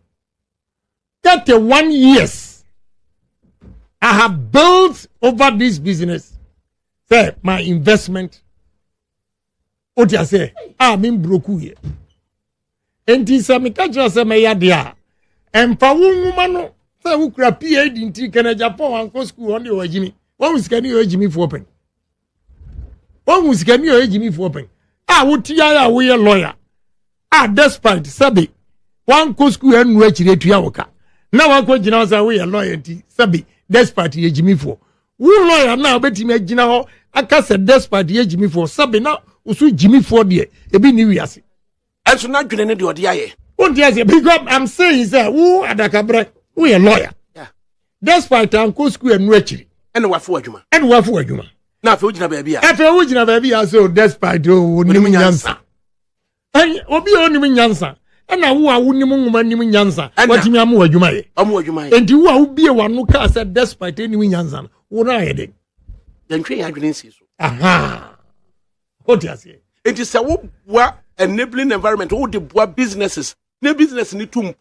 31 years I have built over this business. Say my investment. What you say? I'm in broku here. And this amikaja say me yadia. And for woman say who kra PhD in Agyapong and go school on the ojimi. What was can you ojimi for open? What was can you ojimi for open? Would tia we a lawyer. Despite Sabi, one go school and wait to Yawoka. Now I go Jina we a lawyer, Sabi, despite ye Jimmy for. Who lawyer now bet him a Jina, I can say despite ye Jimmy for Sabi now, who Jimmy for dear, a be new years. And so not going to do the What yes, because I'm saying is that who at the cabaret, we a lawyer. Yeah. Despite Uncle school and wretched. And what for Juma? And what for Juma? Now, for Ujina baby. After Ujina baby, I saw despite Niminyansa. And Obi Niminyansa. And I wouldn't Niminyansa. And what you mean, Amu, and you will be a one who cast at despite any Winyansan. What I had. Then train I didn't see so. Aha. What do you say? It is a enabling environment, all the businesses. No business need to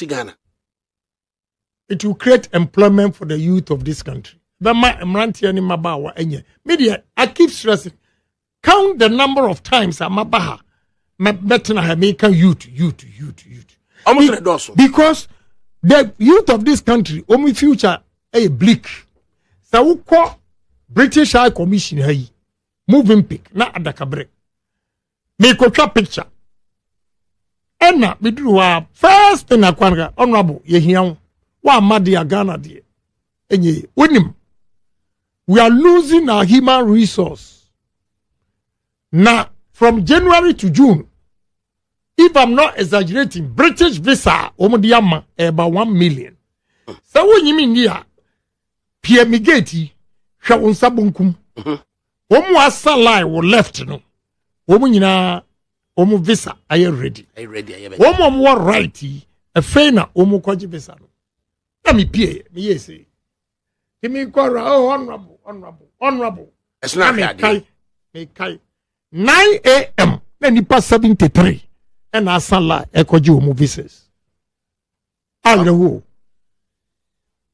Ghana. It will create employment for the youth of this country. But media, I keep stressing. Count the number of times I'm Mabaha. American youth. Because the youth of this country, only future a bleak. So we call British High Commission hey, moving pick, not at the cabaret. Make a picture. And now we do our first thing I can honorable Yehian. Wa Madia Ghana dear. And ye win him. We are losing our human resource. Now, from January to June, if I'm not exaggerating, British visa, omodiama, about 1 million. So when you mean here, Pierre Migeti, Shawun Sabunkum, Omu Asalai were left, no. Omu Omu visa, are you ready? I ready. Omu more righty, a faina, Omu Koji visa. Let me pay, me yes. Give me honorable. It's not that. Kai 9 a.m. Then you pass 73. And Asala Ekoji Omu visas. I know.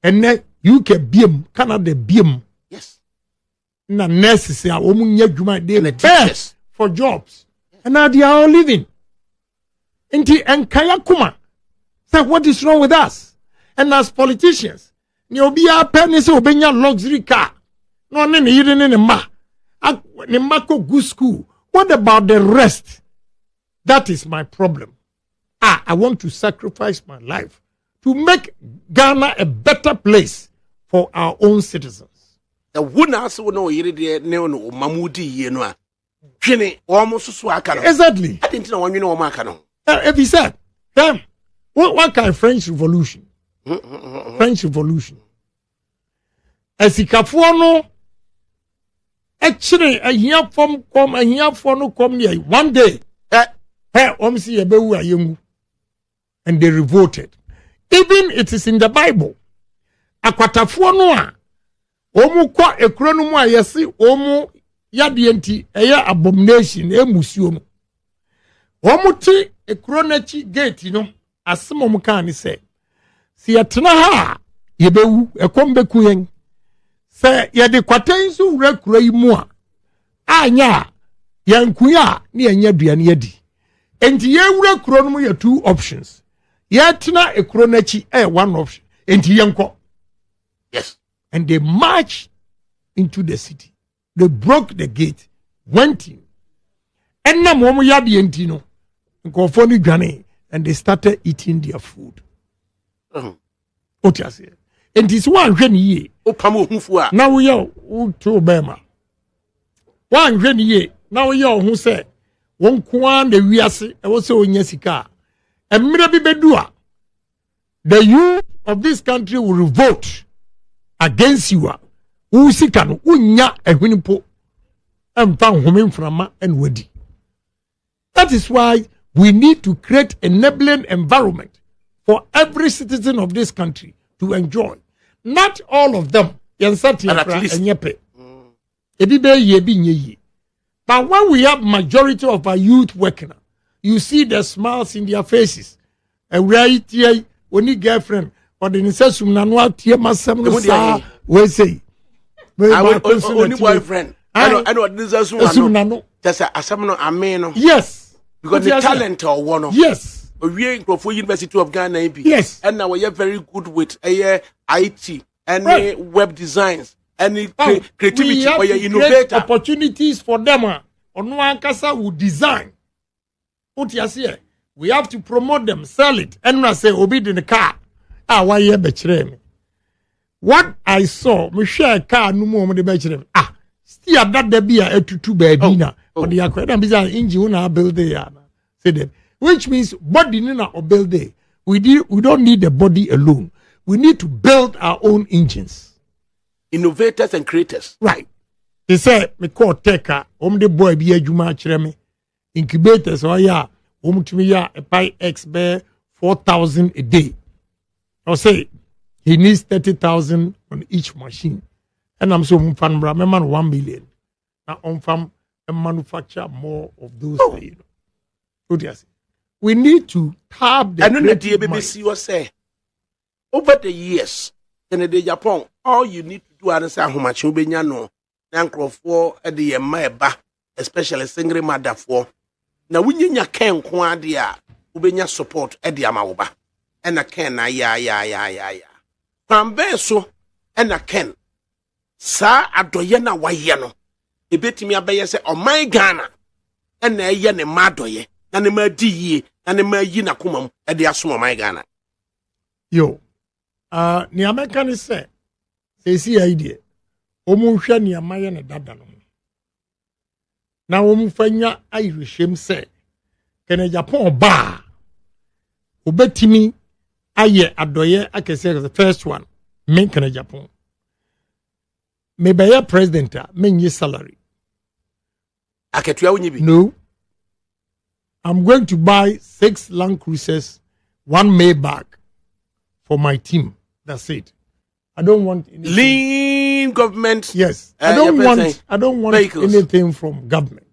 And then you can beam, Canada beam. Yes. Na nurses are they the teachers for jobs. And now they are all living. And Kaya Kuma. So what is wrong with us? And as politicians, you be a penny so be your luxury car. No, you didn't in Mako good school. What about the rest? That is my problem. I want to sacrifice my life to make Ghana a better place for our own citizens. The one also know you no Mamudi, you know. Jenny almost so I can. Exactly. I didn't know when you know Macano. If he said, damn, what kind of French Revolution? French Revolution. As he cafuano, actually, a year from come, a year for no come near one day. And they revolted. Even it is in the Bible. Akwatafuano omu kwa ekronomu ayesi omu yadienti eya abomination emusuomu. Omu ti ekronechi gate no asimo mukani se si yatena ha yebewu ekombeku yen se yade kwatensu urekura imu anya yankuya ni enya duane yadi. Enti yewura kronomu ya two options. Yatena ekronechi one option. Enti yenko. Yes. And they marched into the city. They broke the gate, went in. And now momo yadi entino. Nkofoni gane. And they started eating their food. What you say? And this one ye. Now we are to Bema. One ye. Now we are who say one kwan the wiase also in Yesika. And Mirabi Bedua. The youth of this country will revolt against you. Usikan unya ehwinipo emfa home mframa and wedi. That is why we need to create enabling environment for every citizen of this country to enjoy. Not all of them. But when we have majority of our youth working, you see the smiles in their faces. And right here, when you girlfriend or the necessary nanwa tie masem no sa we say only boyfriend I know this is no just asem no amen no. Yes, because the talent or one. Yes, we in University of Ghana NPP. Yes, and now we are very good with IT and web designs and creativity or innovator opportunities for them. Onu ankasa will design. What you say? We have to promote them, sell it, and not say obey in the car. Why you betray? What I saw, me share a car no more the betray. Still that there be a two baby na. But the aquarium is an engine una build there. Say them, which means body nina or build there. We don't need the body alone. We need to build our own engines. Innovators and creators. Right. They say me call teka. The boy be a juma chireme. Incubators or ya. A buy X bear 4,000 a day. I'll say he needs 30,000 on each machine. And I'm so fan man 1 million. Now on farm and manufacture more of those things. What do you say? We need to tap the and then the BBC was say over the years in the Agyapong, all you need to do is how much you be no Uncle for at the Maba, especially single mother for. Na winya ken kwa dia ubenya support e dia mawoba e na ken na ya pambe so e na ken sa adoye na waye no ebetimi abaye se oman Ghana e na eye ne madoye na ne ma di yie na ne ma yi na komam e dia so oman Ghana yo ni American say see idea omu hwa ni amaye ne dada no na wo mfanya ayireshem se Agyapong ba obetimi aye adoye akese the first one me Agyapong me be president me nyi salary aketua wonyi bi no I'm going to buy 6 Land Cruisers, 1 Maybach for my team. That's it. I don't want anything. Lean government. Yes. I don't want vehicles. anything from government.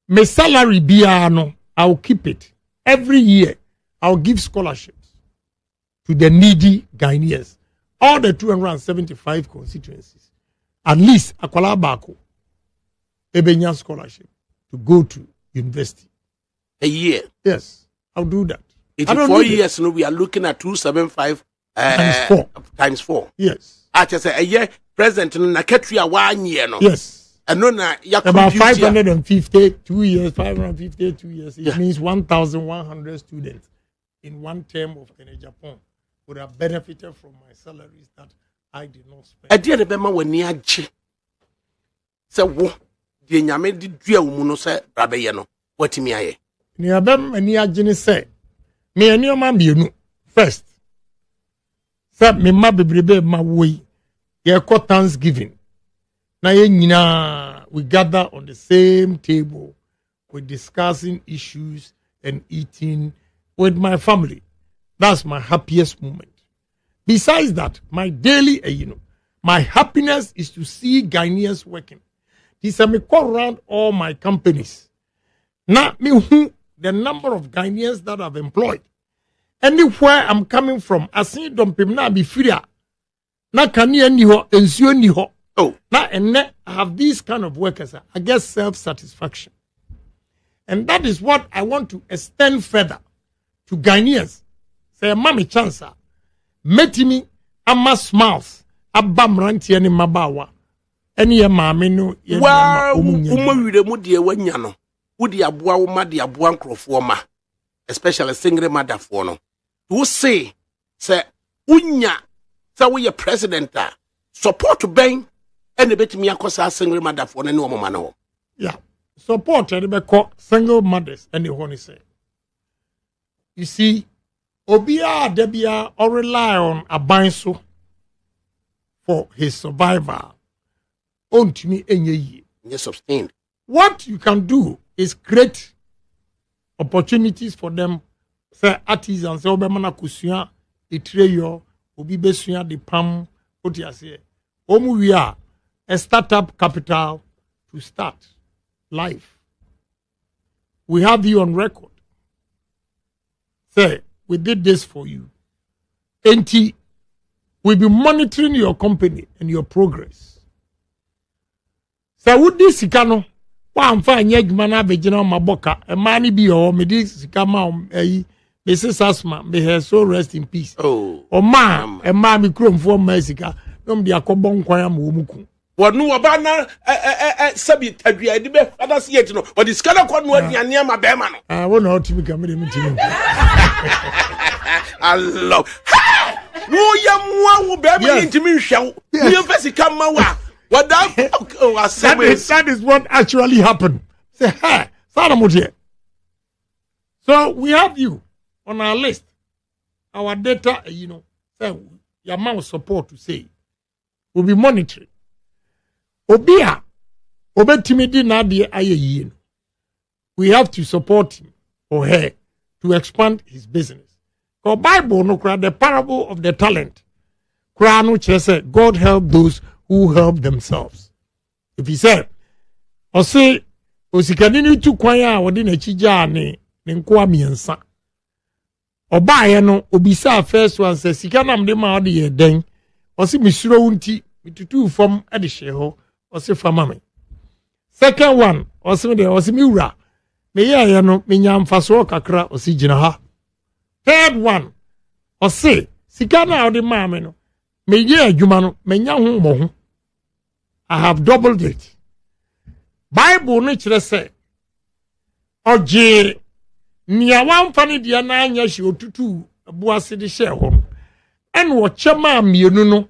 My salary biano, I'll keep it. Every year, I'll give scholarships to the needy Ghanaians. All the 275 constituencies. At least Akwala Bako, Ebenya scholarship to go to university. A year. Yes, I'll do that. 84 years, no, we are looking at 275 times 4. Yes. I just say a year president in Naketria 1 year. No? Yes. And no, about 552 years, 552 years. It means 1,100 students in one term of Agyapong would have benefited from my salaries that I did not spend. I did remember when you had so what the Yame did do no say Rabayano. What me aye? Niabem and Niagini say, me and your man be first. Sab me ma bebrebe ma way. Ye ko Thanksgiving. Na we gather on the same table. We're discussing issues and eating with my family. That's my happiest moment. Besides that, my daily, my happiness is to see Ghanaians working. This I call around all my companies. Now, the number of Ghanaians that I've employed. Anywhere I'm coming from, I see them na be free. Na kani ni ho, ensure ni ho. Oh, now and I have these kind of workers. I get self-satisfaction, and that is what I want to extend further to Ghanaians. Say, "Mami chansa, metimi ama smiles, abam ranti ani mabawa, any mami no." Wow, umawire mu de wanya no. Udi abua uma de abua nkrofo ma, especially single mother for no. Who say unya say we are president support to ben and bit me akosa single mother for no mama no. Yeah, support and be call single mothers and the one say. You see, Obia Debia or rely on a banso for his survival. On to me any year. Yes, sustained. What you can do is create opportunities for them. Say artisans, say obemana kusua, itreyo, obi besua the palm. What you say? We are a startup capital to start life. We have you on record. Say, we did this for you. NT, we'll be monitoring your company and your progress. Say, would this ikano? One fine yegmana vegina maboka, a money be or me this come Mrs. Asma, may her soul rest in peace. Oh, ma'am, and mammy chrome for Mexica, no, the Akobon Quayam Wumuku. What no abana sabit tabia di be others yet no but the scala kon no dia near my beman. I want not to become a meeting. Allah. No yam wo be me intimi hwew. You first come ma what that is what actually happened. Say, hey, so we have you on our list. Our data, say your amount of support to say will be monitored. Obia, obetimidi na die aye. We have to support him or her to expand his business. Because Bible no cry the parable of the talent. Cry no say God help those who help themselves. If he said, or say, Osikadini tu kwaya wadi na chija ne nkwa miensa. Oba ye no obisa first one say sikana mde ma odi ye den. Osi misuro unti mitutu fam ade hye Osi fama me. Second one, osi miura. Me ye no menya mfaso kakra osi gina ha. Third one, osi sikana odi ma me no. Me ye adwuma no menya ho mo ho. I have doubled it. Bible no kire say oje nia wamfa ne dia na anya hye otutu abuase de hye ho. En wo chema mienu no.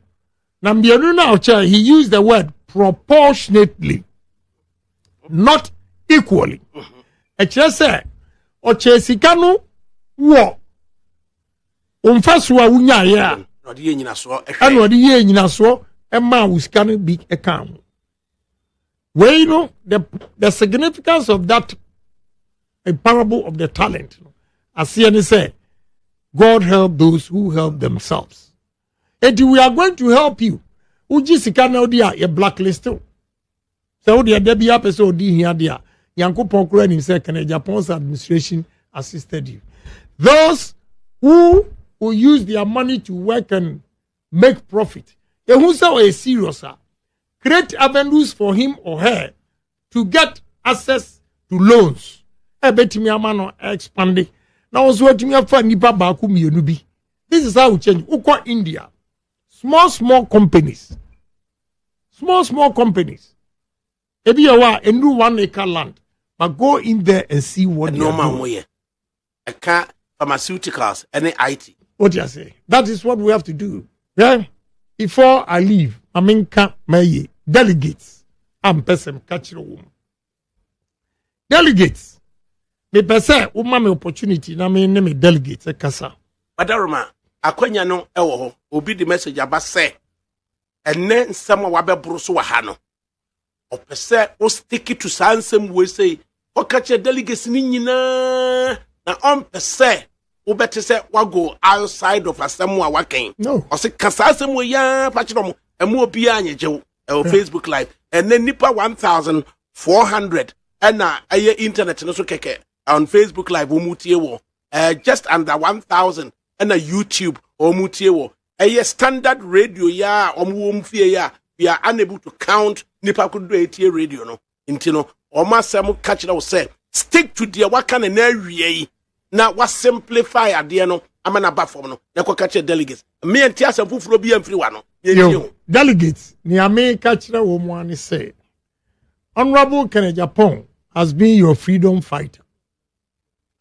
Na mienu na oche he used the word proportionately, not equally. A kire say oche sika no wo omfaso a wunya ya no de nyina so ano de ye nyina so e ma wo sika no bi e kan we you know the significance of that a parable of the talent as he say God help those who help themselves and we are going to help you uji sika na dia ye blacklist so dia de bia pese odi hia dia yankopon kura ni say can Japan's administration assisted you those who will use their money to work and make profit who say a serious create avenues for him or her to get access to loans betimi amano expanding now also betimi afa nipa ba ku mienu bi this is how we change uko India small companies ebi yawa enu 1 acre land but go in there and see what no man moye aka pharmaceuticals and IT what you say that is what we have to do yeah before I leave aminka maye delegates am person catch the woman delegates me pese wo ma me opportunity na me ne me delegates e kasa badaroma akwanya no ewo ho obi di message aba say enne nsem wa bebro so wa ha no opese o stick to sansem we say o catch delegates ni nyina na on pese wo bete say wa go outside of asemu a waken no o se kasa asemu ya pa kire mo emu obi anyeje Facebook live and then nipa 1400 and aye internet no so keke on Facebook live omutie wo just under 1000 and a YouTube omutie wo aye standard radio ya omfie ya we are unable to count nipa could do etie radio no intino omasem catch na wo say stick to the wakana na awie na wa simplify ade no amana ba form no na ko catch delegates me enti asem fufuro bi amfiri wa no delegates ni ame catch na wo mu ani say Honorable Agyapong has been your freedom fighter.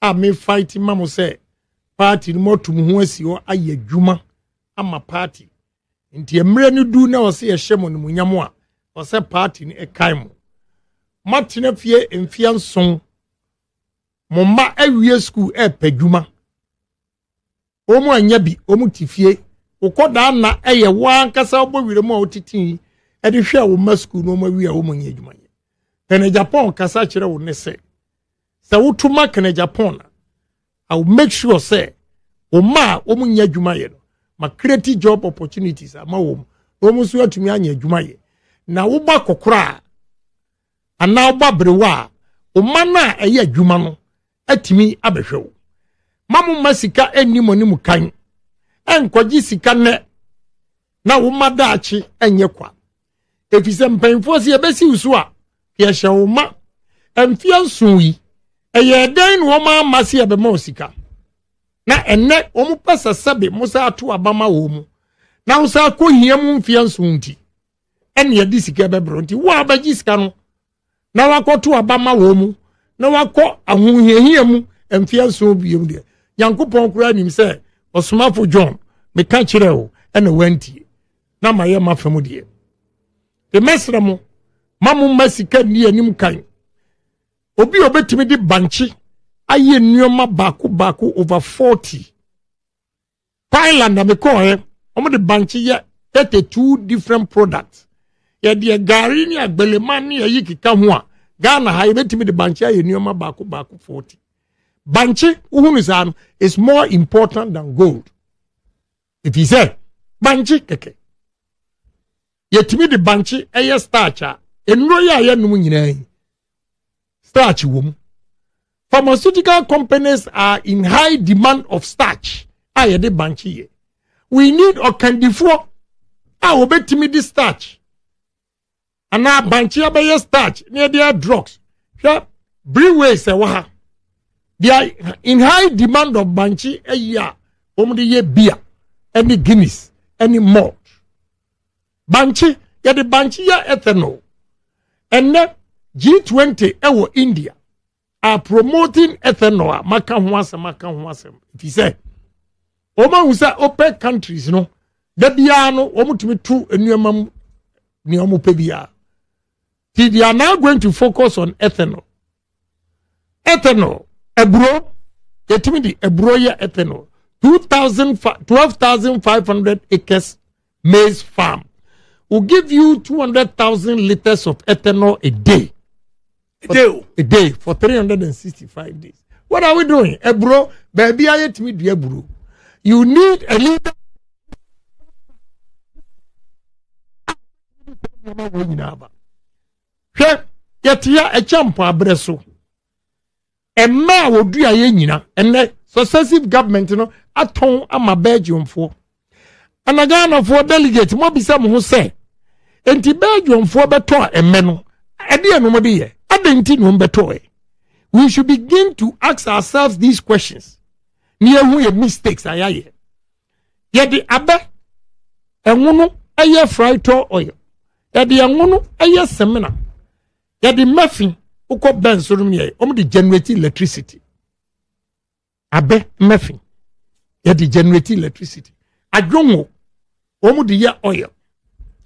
I may fight him, Mamo say, party more to Musi or Aye Juma. I'm a party. Inti emre do na or say a shemon munyamwa or say party in a kaimo. Martin Fie and Fian song. Moma every school pejuma. Omo anyabi, omu tifie, okoda na eye wan kasa obo wire mo otiti, e de hwe a wo masku no ma wi a wo monye adwuma. Agyapong kasa kire wo ne se wotuma Agyapong I will make sure say o ma o munya adwuma ye no ma create job opportunities ama wo mo so atumi anya adwuma ye na wo ba kokora ana wo ba brewa o ma na eye adwuma no atimi abehwe wo mamu masika enimonimu kan enkogi sika ne na wo ma daachi enye kwa efise mpanfo se ebesi usu a yeshawuma emfia nsuyi eye den no ma mase ebe ma osika na enne omu pesa sabe musa atu abama wo mu na usa ko hiam mfia nsunti enne ye disika ebe bronti wo abaji sika no na wakoto abama wo mu na wako ahohiahia mu emfia nsun biem de yankopon kura nim se osomafo John me ka kire wo enne wanti na maye mafemu de the mesramo mamu masika ni anim kan obi obetimi di banchi aye nneoma baako over 40 Thailand na meko omo de banchi ya 32 different products ya de gari ni agbelema ni ayi kika ho a Ghana ha ebetimi di banchi aye nneoma baako 40 banchi uhunu san is more important than gold if you say banchi keke yetimi di banchi aye starch enro ya num nyina starch wom pharmaceutical companies are in high demand of starch aye de banchi ye we need okandifo obetimi di starch ana banchi abaye starch near their drugs breweries wa they are in high demand of banchi aye de ye beer any Guinness any malt banchi ya de banchi ya ethanol. And G20 ewo India are promoting ethanol maka huasem if you say Oma usa OPEC countries no da bia no omutumi tu enuamam ni omupe bia they are now going to focus on ethanol ebro yetimi di ebro ya ethanol 12,500 acres maize farm will give you 200,000 liters of ethanol a day. A day for 365 days. What are we doing? Ebro, baby, I hate me, dear bro. You need a leader. Yet a champ abreso. A man will do a yenina, and the successive government, you know, at home, I'm a Belgium for. And a Ghana for delegate, Mobi Sam who say, and the Belgium for better a menu. A dear no be we should begin to ask ourselves these questions. Near who mistakes I hear. Yet the abe and one a year fried oil. Yet the one a year seminar. Yet the muffin who called Ben Solomia the generating electricity. Abe muffin. Yet the generating electricity. I don't know. The year oil.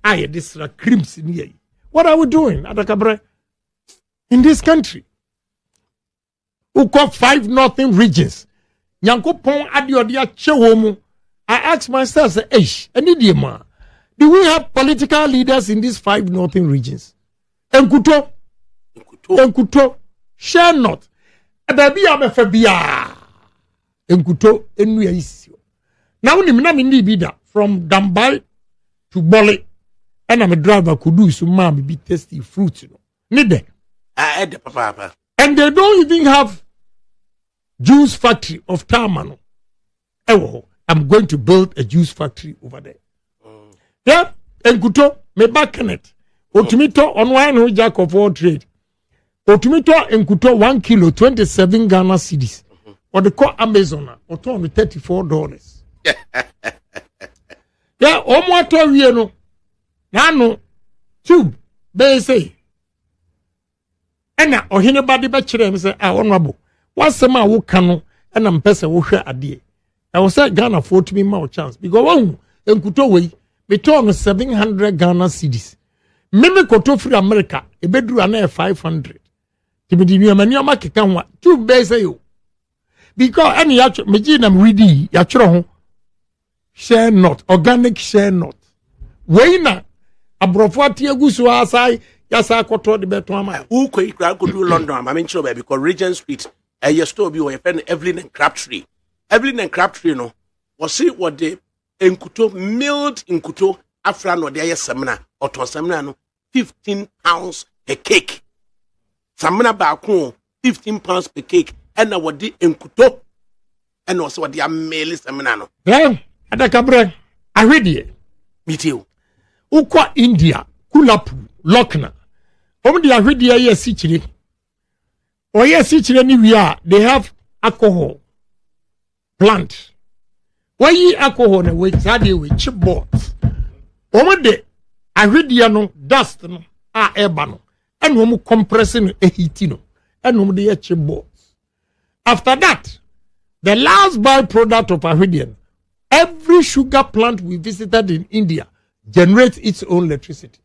I this creams in here. What are we doing, Adakabre? In this country, we got 5 northern regions. Nyankopon adiodia chewomu. I ask myself, say, do we have political leaders in these 5 northern regions? Enkuto, share not. Baby, I'm a fabia. Enkuto, enuya isio. Now, ni bida from Dambai to Bole, and I'm a driver could do some mommy be tasty fruits, you know. Need Papa. And they don't even have juice factory of Tamano. I'm going to build a juice factory over there. Yeah, and Kuto, me back in it. Otumito on wine who jack of all trade. Otumito and Kuto 1 kilo, 27 Ghana cedis. Or the call Amazon, or $34. Yeah, Omoto Vieno. Nano, tube, they say. Ena ohine bade be kire me say honorable wasema wo kanu ena mpese wo hwe ade I was say Ghana for to me more chance because one enkuto we turn 700 Ghana cedis me koto free America e beduru ana 500 tibidi ni amani amakeka ho two be say yo because any ya me gi na ready ya kire ho share not organic share not we na abrofo atiegu so asai yasa akoto de beto ama who could do London I'm in trouble because Regent Street you store be your friend Evelyn and Crabtree no was see what the enkuto milled enkuto afra no there seminar or to seminar no 15 pounds per cake seminar ba ko 15 pounds per cake and na what the enkuto and also what the mail seminar no yeah adakabre ahwedie mitio ukwa India kulapu Lokna. The ahwedie ye sichire. Or ye sichire ni we are they have alcohol plant. Why ye alcohol na we sade we chip boards. De ahwedie no dust no eba no and wo compressing a heat no and de chip boards. After that, the last byproduct of ahwedie, every sugar plant we visited in India generates its own electricity.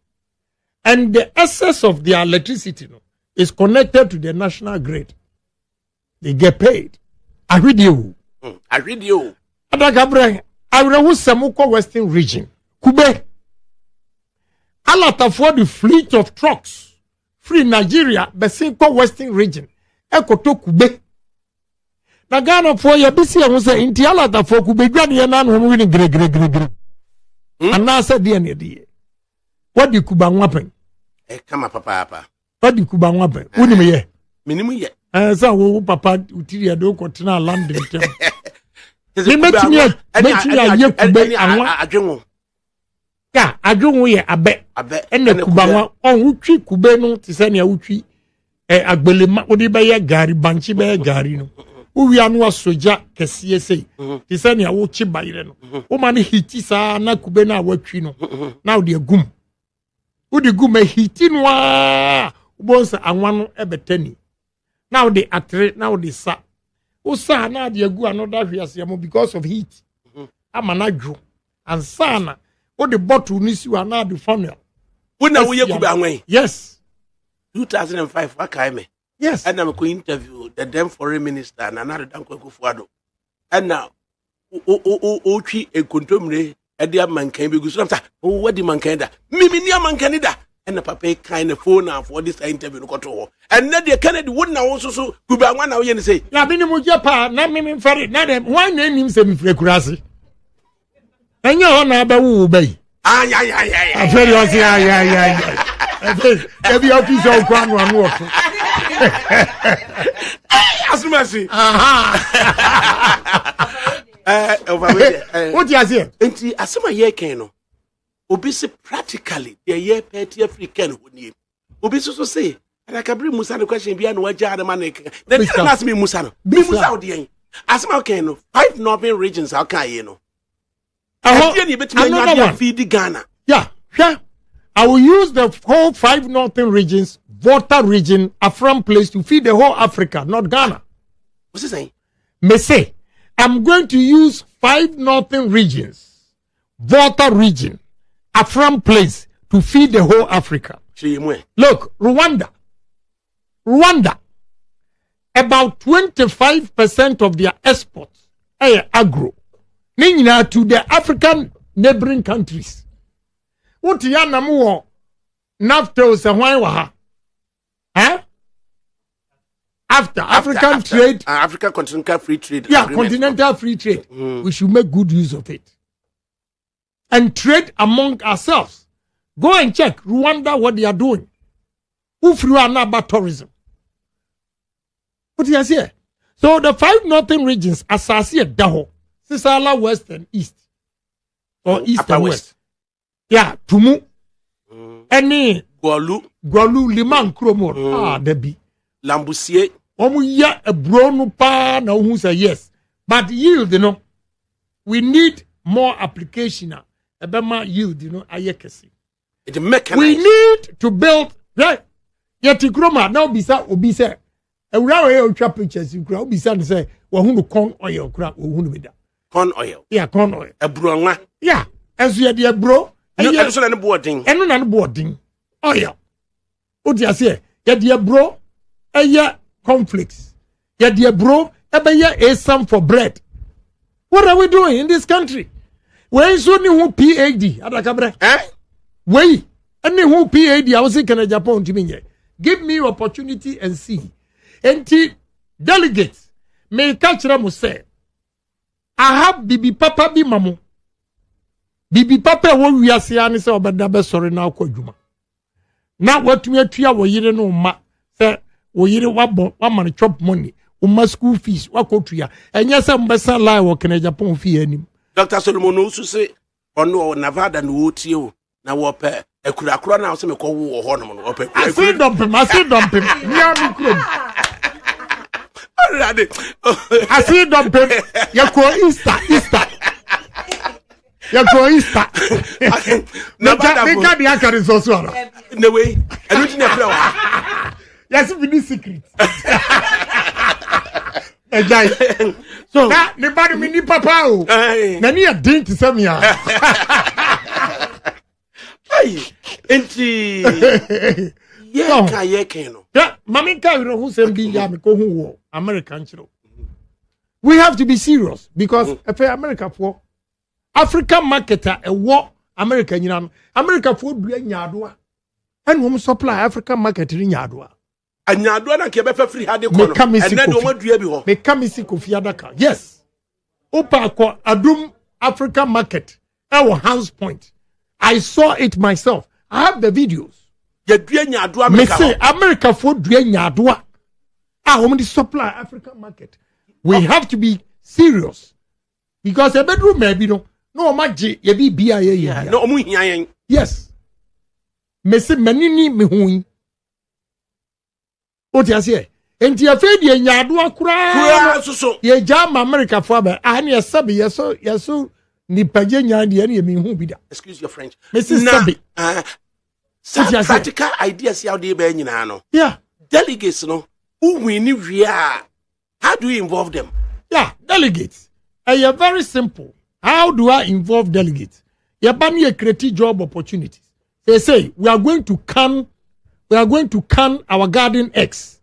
And the excess of their electricity is connected to the national grid. They get paid. I read you. Adagabre, I will Samuko Western region. Kube. Alata for the fleet of trucks. Free Nigeria, Besinko Western region. Eko to Kube. Nagana for your busy and say, Inti Alata for Kube, Granny and Nan winning gre. And now said the end. What do Kuban weapon? Come up, Papa. What do Kuban weapon? Wouldn't me ye? Minimum yet. So, Papa, Utilia do continue London. They met me a yeah, I don't wear a bet, and the Kubawa on Uchi Kubeno, Tisania Uchi, a Belema, Odibaya Gari, Banchi Bear Garino. Uwianwa soja kesiese tisania wo chi bayire no o ma ne hiti sa na kube na watwi no now de gum wo de gum hiti no a bonsa anwa no ebetani now de atre now de sa wo sa na de agu another hwiase mo because of heat ama na dwo ansana wo de bottle ni si wa na de funnel wo na wo ye kube anwen yes 2005 wakai me yes and I'm going interview to the then foreign minister and another Danko Kufuado. And now, Ochi a contumre at the man can be good. Oh, what the man can da? Miminia man canida. And the papa kind of phone now for this interview. And then the Kennedy wouldn't also so good by 1 hour and say, Labinimu Japa, not me for it, not them. Why name him semi frequency? And you are not obey. Ah, yeah. I tell you, yeah. Every office of Crown one walk. As mercy. What do you say? Enti asema ye ken no. Obi se practically the year petty African woni. Obi so say, and I can bring Musa the question be an waja the man. Then ask me Musa no. Be Musa odi. Asema ken no. 5 northern regions how can you know? Another one. Feed Ghana. Yeah. I will use the whole 5 northern regions, Volta region, Afram place to feed the whole Africa, not Ghana. What's he saying? Me say, I'm going to use 5 northern regions, Volta region, Afram place to feed the whole Africa. Look, Rwanda, about 25% of their exports are agro. To the African neighboring countries. What ya namu NAFTA se hwan wa ha? After African trade, African Continental Free Trade. Yeah, Continental Free Trade. We should make good use of it. And trade among ourselves. Go and check Rwanda what they are doing. Who through about tourism? What do you say? So the 5 northern regions, Asasi Daho, Sisala West and East. Or East Upper and West. Yeah, Tumu. Any Gwalu Liman Kromor. Debi. Lambusier. Ya a brown pa na who say yes. But yield, we need more application. Ebema yield, ayekesi. We need to build right. Yet Kroma now bisa obisa. A railway trap pictures you crowd bisa and say, Wahunu corn oil crap or corn oil. Yeah, corn oil. A brown. Yeah. As you dear bro. And boarding. And non boarding. Oh yeah. What do you say? Yeah, dear bro. Yeah, conflicts. Yeah, dear bro. A sum for bread. What are we doing in this country? Where is only who PhD? Adakabre. Wait. Any who PhD? I was in Agyapong to me. Give me opportunity and see. And delegates may catch them say, I have Bibi Papa Bi Mamu. Bibi Papa won we are saying say obeda sorry now kwadwuma. Now what we atua wo yire no ma say wo yire wabon man chop money, wo school fees wakotua. Enye say mbesa lie wo Agyapong fee anim. Dr. Solomon also say ono Nevada no wotie o na wo pe akurakura na say me ko wo ho no wo pe. I see dump him. Nya mi krom. I see dump him. Yako Easter. You're going to no, the anchor is also in the way. I don't know flower. Yes, we need secret. So, the body mini papa. Nani a drink to some ya. Yeah, Mamika, who send be Yamiko, American. We have to be serious because if America for African marketer a war American America food be nyadwa and we supply African market in nyadwa and nyadwa na ke be free hade kono and then we dua bi ho me kamisi kofi adaka yes opa ko adum African market our house point I saw it myself I have the videos ya dua nyadwa me say America food dua nyadwa we supply African market we have to be serious because a bedroom maybe no maji ye bi bia ye no omu hia yen yes me se manini me hu o ti ase enti afa die nyaado akura so ye jama America fo ba ani yesabe yeso ni page nyaade ye na me hu bi da excuse your French me se sabe practical ideas how dey be nyina no yeah delegates no who win we are how do you involve them yeah delegates are very simple. How do I involve delegates? Yabani create job opportunities. They say we are going to can our garden eggs.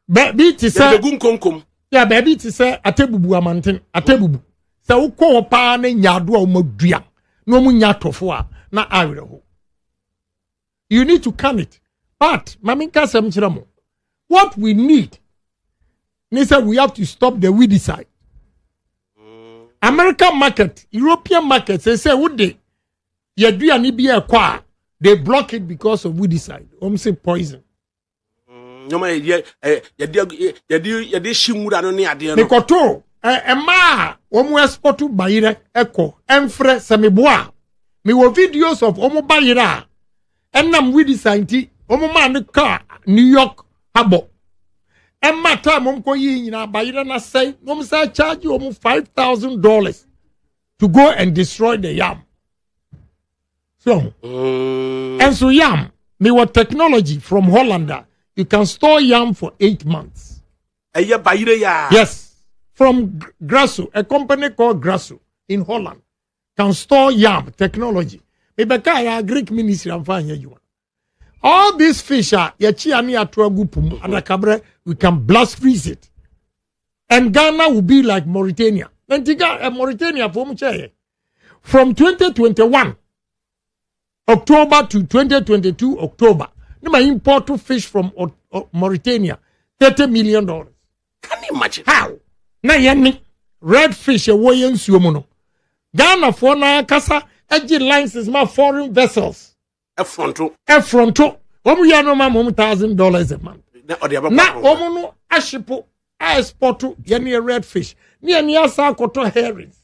Baby to say gun konkom. Yeah, baby to say atebubu amanten atebubu. Sa uko pa ne nyado a umodua. No mu nyatofo a na awerho. You need to can it. But maminka sem chiramo. What we need, we have to stop the weedy side. American market, European market, they say, would they? They block it because of weedy side. Say poison. No, my dear, Nikoto, ma, export to Bayira, Echo, Enfre, Samiboa. Me were videos of Omo Bayira, and nam weedy side, Omo man car, New York. Habo. Emma time umko yi na bayira na say no say charge you almost $5,000 to go and destroy the yam. So and so yam, me what technology from Hollander, you can store yam for 8 months. Bayira ya. Yes, from Grasso, a company called Grasso in Holland can store yam technology. Me beka ya Greek ministry am fine you. All these fish are we can blast freeze it. And Ghana will be like Mauritania. Mauritania from 2021 October to 2022 October. They import fish from Mauritania, $30 million. Can you imagine? How? Na yani red fish away in Suomono. Ghana for na kasa edge license my foreign vessels. Effronto. Omu ya no ma $1,000 a month. Na omu no ashipo exporto yani red fish. Ni ani asa koto herrings.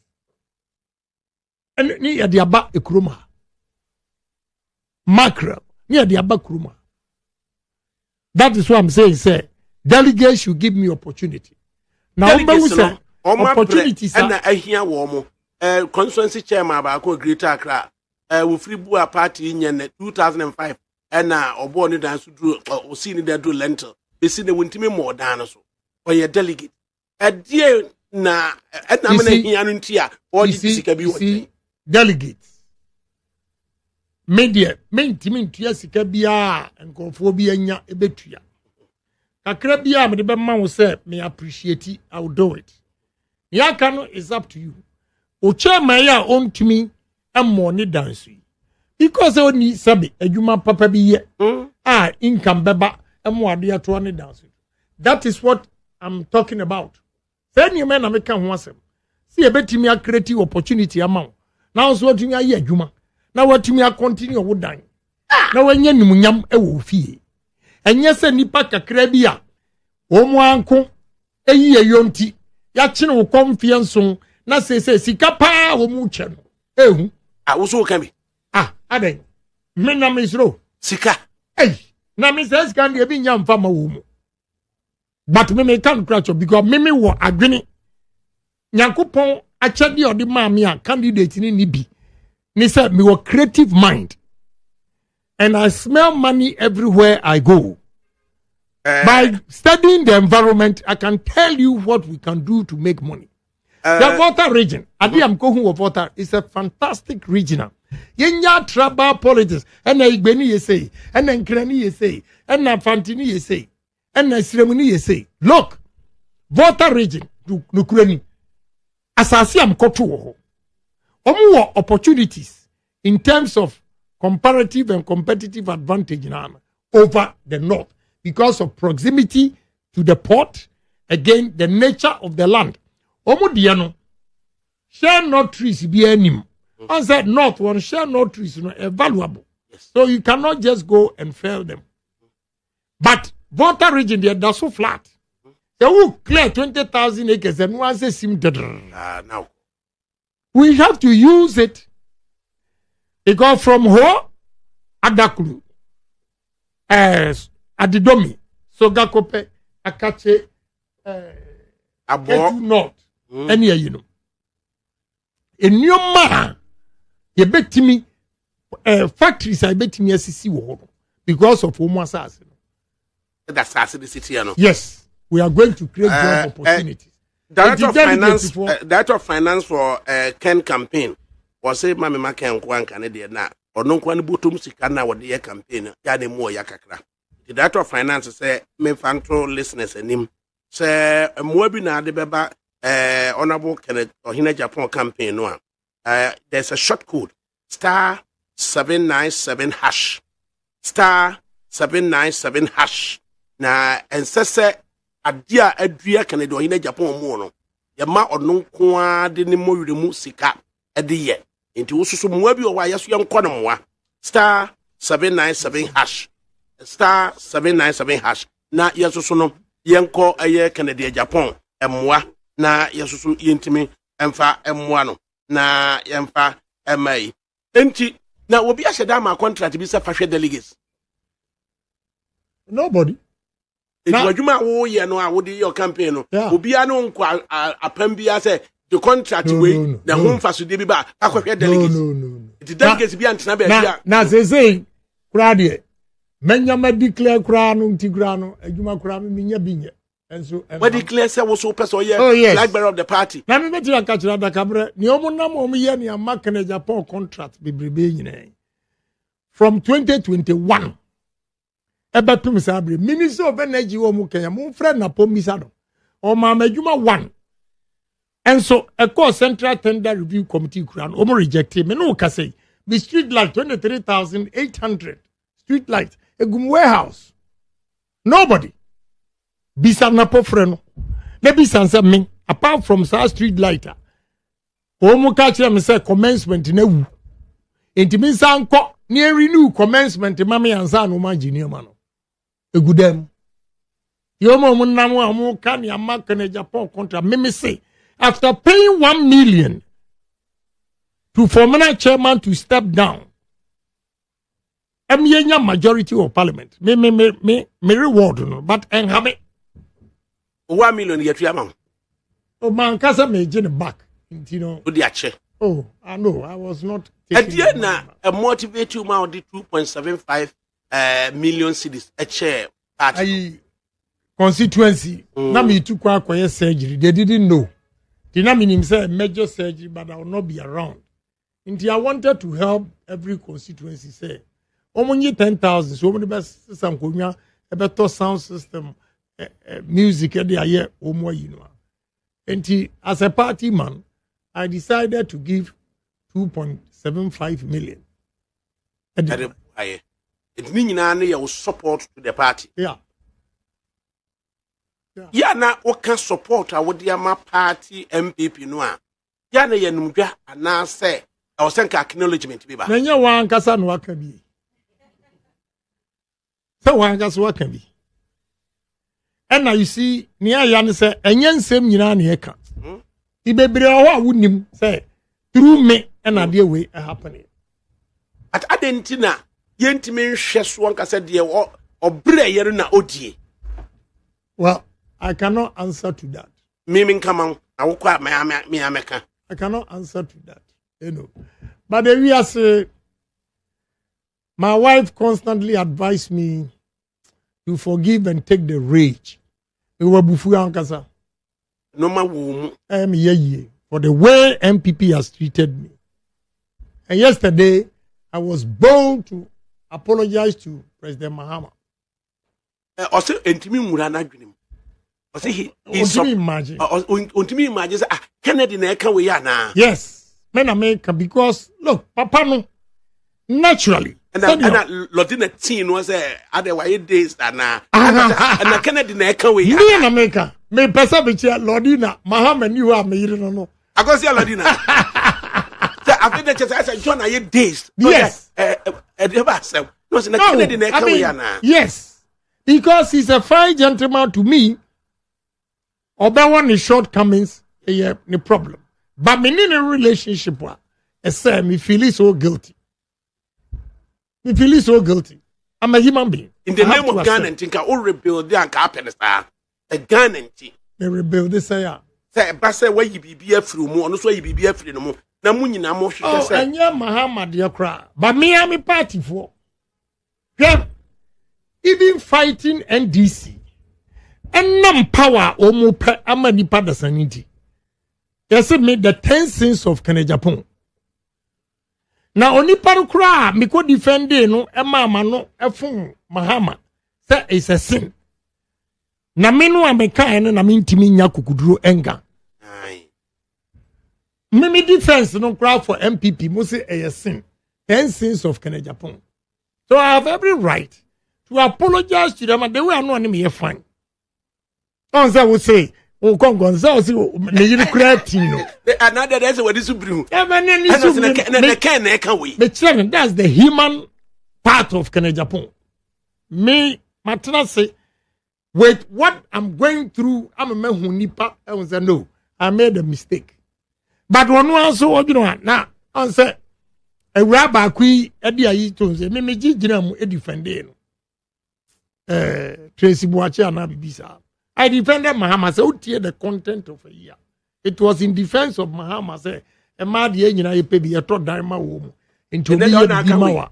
Ni ya diaba ekruma. Mackerel. Ni ya diaba kruma. That is what I'm saying, sir. Delegates should give me opportunity. Now opportunities and I hear womo. Constituency chairman ba ko Greater Accra. We free bua party in 2005 and obo ni dance do o see ni do lentil be see the wintimi more than so or your delegate dear na na me na hianu ntia or the sika bi wo delegates media mentimi ntia sika bia enkonfo bi anya ebetua kakra bia me de be ma wo say me appreciate it, I will do it. Yakano is up to you. O chairman ya ontimi money dance because only sabi adwuma papa bi ye income beba ade ato ne dance. That is what I'm talking about. Say you men make kan ho asem. See e betimi a create opportunity amount. Now so watumi aye adwuma. Na watumi a continue wo dan. Na wanya nimunyam e wo fie. Enye se nipa kakra bi a wo mu anko eyi eyonti ya kine wo confiance na se sika pa wo mu che no. Ehu also can be. Aden. Me na misro. Sika. Hey, na me says can be nyam fama wo mu. But me can crash because me wo adwene. Nyankopon achade odi ma me a candidate ni bi. Me say me wo creative mind. And I smell money everywhere I go. By studying the environment, I can tell you what we can do to make money. The Volta region, Adiam Kohun of Volta, is a fantastic region. Yenya tribal politics, and Igbeni ye say, and then Krani ye say, and then Fantini ye say, and then Sremuni ye say. Look, Volta region, Nukreni, Asasiam Kotu, Omu opportunities in terms of comparative and competitive advantage over the north because of proximity to the port, again, the nature of the land. Omudiano share not trees be anim. I said north one share not trees valuable. Yes. So you cannot just go and fail them. But Volta region they're so flat. They will clear 20,000 acres and once they seem dead. Now we have to use it. Because from Ho Adakulu as Adidomi, Sogakope, Akache, Abo North. And here, you know, a new man, you bet me factories. I bet me SCC because of Homo assassin. That's the city, you know. Yes, we are going to create job opportunities. Director of finance for Ken campaign was say, Mamma Macan, one Canadian now, or no one bottom sicana what the campaign, Yane Mo Yakakra. the director of finance say me fanto listeners anim say mmoa bi na de beba honorable Kenneth Ohina Agyapong campaign no there's a short code *797# *797# na ensese adia adua Kenneth Ohina Agyapong mu no yema ono nko a de ne moyure mu sika de ye enti wososo mmoa bi o wa yeso yenko no moa *797# *797# na yesoso no yenko aye Kenneth Agyapong emmoa na yesoso yentimi emfa emmoa no na yemfa emai enti na obi asheda ma contract bi se fahwe delegates nobody if adwuma wo ye no a wo di your campaign no obi anu nko apam bia say the contract we na homfa so de bi ba akwhwe delegates no the delegates bi antena ba bia na sesei kura de manyama declare kura no nti kura no adwuma kura me nya binye enso we declare say wo so person ye flag bearer of the party na me beti aka kira da kabre ni omunam omuye ni amaka na Japan contract bebrebe nyina from 2021 ebetum sabre minister of energy wo mu Kenya mu friend na pomisa do o ma madwuma 1 enso a call central tender review committee kura no omo reject me no ka say the street light 23,800 street light egum warehouse nobody bisa na pofre no na bisa nsa me apart from South street lighter omo ka kire me say commencement na wu enti nsa nko na renew commencement mama yansa no ma engineer ma no egudem yomo mun namu amu kan ya mark na Japan contract me say after paying 1 million to former chairman to step down yenya majority of parliament me reward no but and have 1 million yet yamam oh man kasa me gin back you know odi ache oh I know I was not na a motivate you ma di 2.75 million cedis a chair party constituency na me took akoye surgery they didn't know the na meaning say major surgery but I will not be around until I wanted to help every constituency say omonye 10,000 so many best some konwa e better sound system music e dey aye omo yi no enti as a party man I decided to give 2.75 million it mean na your support to the party yeah na o can support a wodi ama party NPP no a ya na ye numdwa ana say I was saying acknowledgement bi ba na nya wan kasa no aka bi so wan kasa waka bi and now you see near yan say enye nsem nyina na eka ibebre ho a wonim say through me and ade we happening at adentina yentimi nhwe so anka say de obre yere na odie well I cannot answer to that mimi come awokwa me ameka I cannot answer to that you know but the we say my wife constantly advised me to forgive and take the rage we were bufu ankasa no ma wo mu for the way NPP has treated me and yesterday I was bold to apologize to President Mahama also entimi mura na dwenem also he imagine say Kennedy na eka we ya na yes men America because look papa no naturally and Lodina teen was otherwise days na and Kennedy na eka we ya me in America me pesa be chia Lodina Mahama ni wa me yire no I go see Lodina so after that just say John aye days yes no say Kennedy na eka we ya na yes because he's a fine gentleman to me oba one shortcomings the problem but me in a relationship say me feel so guilty I'm a human being in the name of Ghana think I will rebuild the happiness a Ghana they rebuild this say say where you be free mu no so you be free no mu na mu nyina mo hwehwe say anya Muhammad yakra but me am a party for yeah even fighting NDC and nam power omo pe amani pada sanity yes me the 10 sins of Agyapong na oni paru kra me ko defend no e mama no e fun Mahama say it's a sin. Na me no ameka ene na me ntimi nya kukuduro enga. Me defense no crowd for NPP mo say a sin. 10 sins of Agyapong. So I have every right to apologize to them and they will not me fine. On say we say o kongo say say na yiri creating. Another that's what is bring. That's the human part of Agyapong. Me matana say with what I'm going through, I'm a man who nipa. I was say no, I made a mistake. But one also, you know, now I say a rabbi qui edi ayi to say me gina mu defend Tracy Boache and Abibisa. I defended Mahama say utie the content of a year. It was in defense of Mahama say e ma de nyina ye pe bi e to dan ma wo mu into bi ye bi mawa.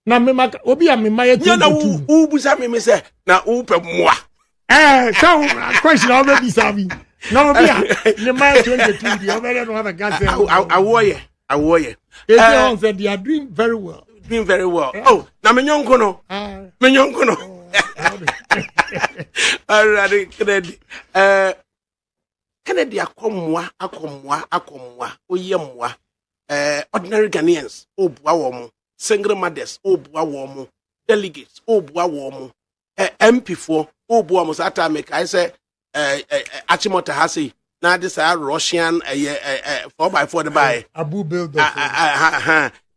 Na me maka obi a me ma ye tu na u busa me say na u pe moa. So question all be sabi. No be the ma 22 the over no have a gas. Awoye. They said they are doing very well. Doing very well. Oh, na me nyonko no. Me nyonko no. Alright, Kennedy akomwa. Oyemwa. Ordinary Ghanaians, obua womo. Single mothers, obua womo. Delegates, obua womo. MP4, obua womo. Sata make I say Achimota Hasi. Now this Russian 4x4 the buy. Abu build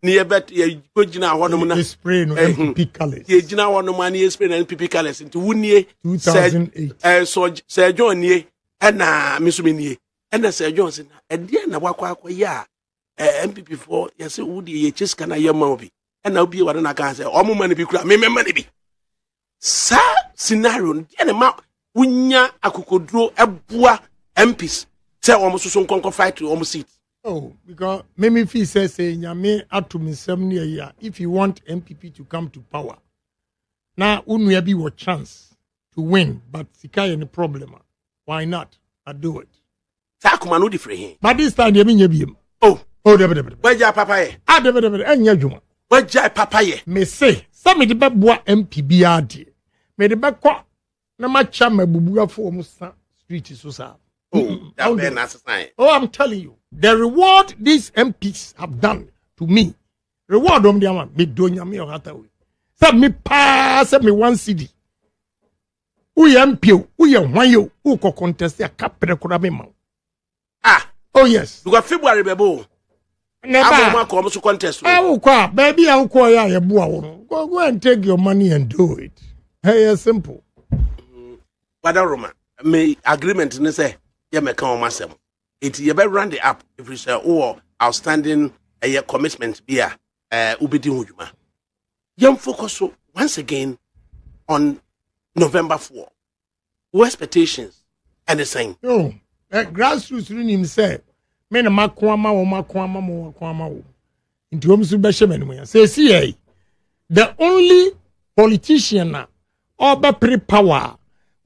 near bet ye good jina one spray no NPP colors. Ye jina one money spray NPP colors into Wunye 2008. So Sir John ye and Missumini and Sir Johnson and dear Nawakwa ya MPP for yes woody ye chis can I your movie and I'll be what I can say all money be crap me money be sa scenario and map Wunya akukodro ebua MPs say almost so conquer fight to almost seat. Oh, because Mimi Fee says nyame atum 7 year if you want MPP to come to power. Now unwe be what chance to win, but sika any problem. Why not? I do it. Takuma no different. But this time you mean you Oh, debe. Where ja papa ye? Debe enya dwuma. Where ja papa ye? Me say, some de be boa MPB ade. Me de be kwa na macha mabubu afo mu sa street so sa. Oh, that be na sign. Oh, I'm telling you, the reward these MPs have done to me, reward them their man, me donya me ohata we. Say me pass me one CD. Who MP, who ye hwan yo, who ko contest a capre kura me ma. Ah, oh yes. You got February bebo. Never ma ko so contest. Ah, kwa baby an ko ya ye boa wo. Go and take your money and do it. Hey, simple. Wada Roma, me agreement ne say ye me kan o masem. It ye be run the app if you say outstanding commitment be ubedi hujuma. Yam focus once again on November 4. What expectations and the same. No, grassroots nim say me na makwama wo. Into omsu be sheme say see the only politician na oba pre-power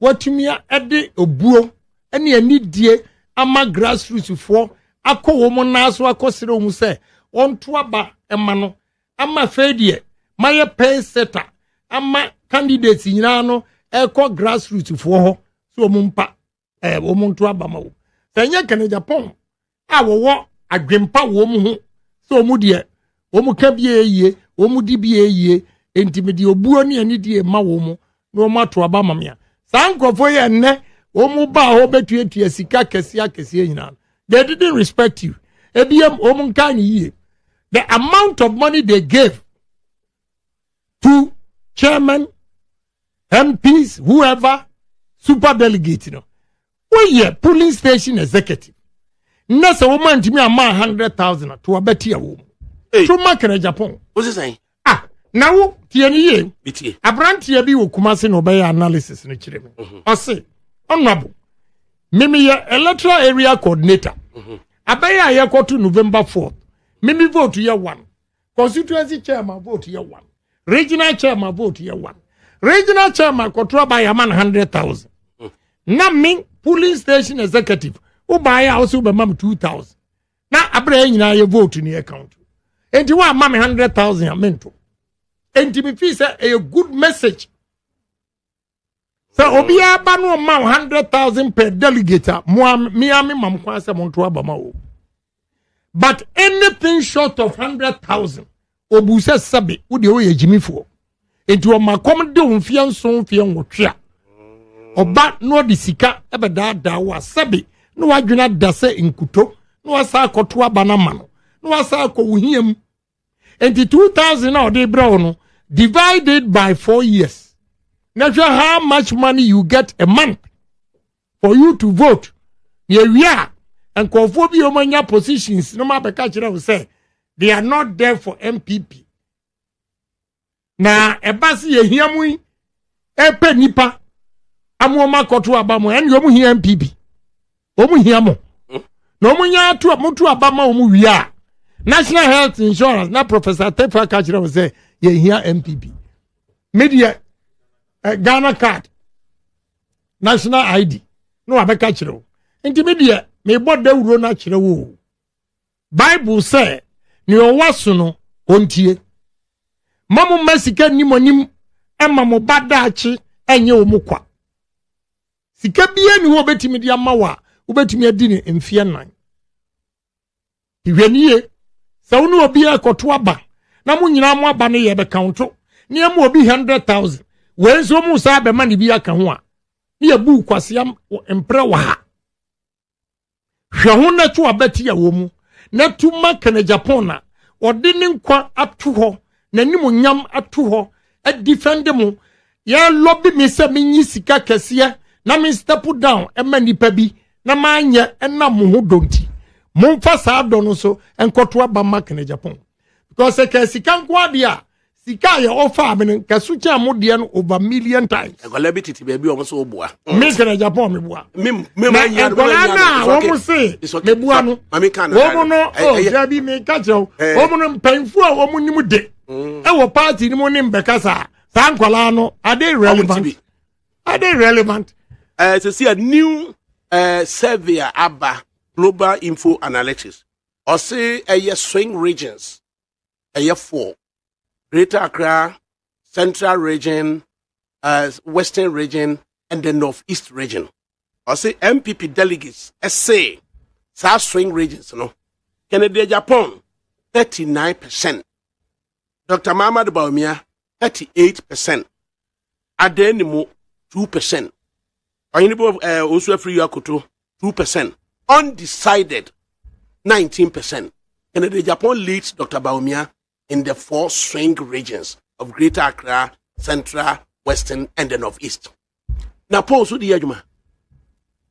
watumia ede obuo ene anidie ama grassroots for akọ wo na so akosere wo se onto aba ema no ama fedie maye pay setter ama candidates nyina no ekọ grassroots for ho so mumpa wo monto aba ma wo sanya Agyapong a wo adwempa wo mu ho so mu de wo mu ka bie yie wo mu di bie yie entimedi obuo ne anidie ma wo mu no mato aba mamia sankofo ye nne omu ba ho betuetua sika kese nyina they didn't respect you ebiem omu kan yie the amount of money they gave to chairman MPs whoever super delegate no we polling station executive nasa woman timi ama 100,000 to abeti ya wo to mark Agyapong what's it saying na wo tie ni ye bitie abrantie bi wo kumase no be analysis no kire me ose honorable mimi ya electoral area coordinator abaya ya to November 4th mimi vote ya 1 constituency chairman vote ya 1 regional chairman vote ya 1 regional chairman control by a man 100,000 na me police station executive wo buy also be mam 2,000 na abra nyina ya vote ni account enti wa mam 100,000 amento enti me feel say a good message So Obia Bano ma 100,000 per delegate. Miami mam kwase monto abama o. But anything short of 100,000, Obuse sabi udi oye jimifo. Into a makom de unfian son fian wotria. Oba no di sika ebe da wa sabi no wadwena dase inkuto no asa akoto abana mano no asa akowuhiem. Enti 2,000 na ode bra no divided by 4 years. Now, how much money you get a month for you to vote? Yeah, and Kofobi Omanya positions, no matter what say, they are not there for NPP. Now, a basi ye hiamui, epe nipa, amuoma kotu abamo, and yomu hi NPP. Omu hiamo. No munya tu mutu abama omu wia. National Health Insurance, na Professor Tefa Kachira say, ye here NPP. Media. Ghana card, national ID, no abeka chiro. Intimidate me bought the uro na chiro. Bible say, ni owasu no ontie. Mamu mesika ni monim emma mo badachi enye omukwa. Sika biye ni wo betimi dia mawa, wo betimi adi ni mfie nan. Iweniye, sa unu obi akoto aba, na mu nyina mo aba ne ye be counto. Ni amu obi 100,000. When so musa be mani bi aka ho a ne yabu kwasiam empre wa ha hwe ho na to abati ya wo mu na tuma kana Agyapong na ode ne nkwa ato ho na nimu nyam ato ho a defend mu ya lobby me se menyi sika kese na me step down e mani pa bi na manye na mo ho donti momfa saa do no so enkoto aba makana Agyapong because e ka sika nkwa dia sika ya offer amene kasucha amodie no over million times. Egole bititi baby o so obua. Me kana Agyapong me bua. Me manya no. Wo mo se me bua no. Mami kana. Wo mo no o jabi me ka jew. Wo mo no mpanfu a wo mo nim de. E wo party ni mo nim bekasa. Sa nkwala no ade relevant. Ade relevant. So see a new survey aba Global Info Analytics. Or say a swing regions. A 4. Greater Accra, Central Region, Western Region, and the Northeast Region. I say MPP delegates, SA, South Swing regions, no. Kennedy Agyapong, 39%. Dr. Mahmoud Bawumia, 38%. Adenimo, 2%. Oyinbo also free Yakuto, 2%. Undecided, 19%. Kennedy Agyapong leads Dr. Bawumia in the 4 swing regions of Greater Accra, Central, Western, and the Northeast. Now, Paul, so the Ajuma.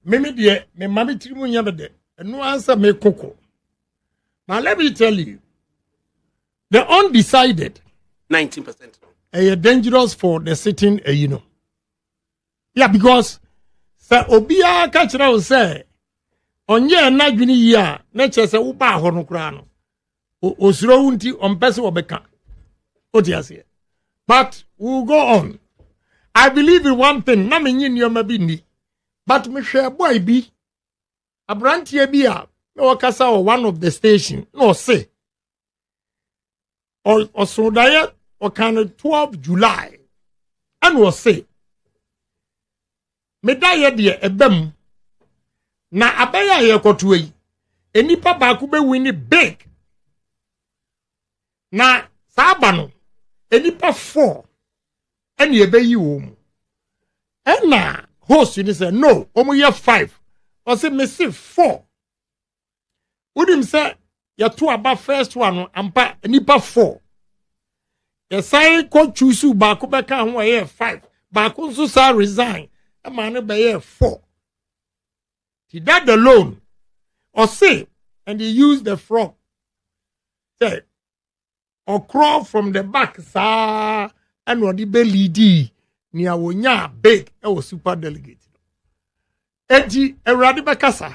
Mimi dear, me mammy trimu yabede, and no answer me cocoa. Now, let me tell you, the undecided 19%. Are dangerous for the sitting, you know. Yeah, because Sir Obia Kachira will say, on ye na juni ya, nature se uba honokrano. Osiro unti ompese obeka. Otiasie. But we'll go on. I believe in one thing. Na menyi nyoma bi ni. But me share boy bi. Abrantie bi a no kasa o one of the station. No say. Or so daya o kan 12 July. And was say. Me daya de ebem. Na abaya ye koto yi. Enipa ba ku be win big. Na saba no enipa 4 ene ebe yi wo mu ena host ni say no omu ye 5 o say me say 4 udim say ya to aba first one ampa enipa 4 ya sai ko choose ba ko be kan ho ye 5 ba ko nso sa resign e ma no be ye 4 he that alone or say and he used the frog say or crawl from the back, sir, and what the belly D near wonya big, super delegate. Eji, eradi bakasa.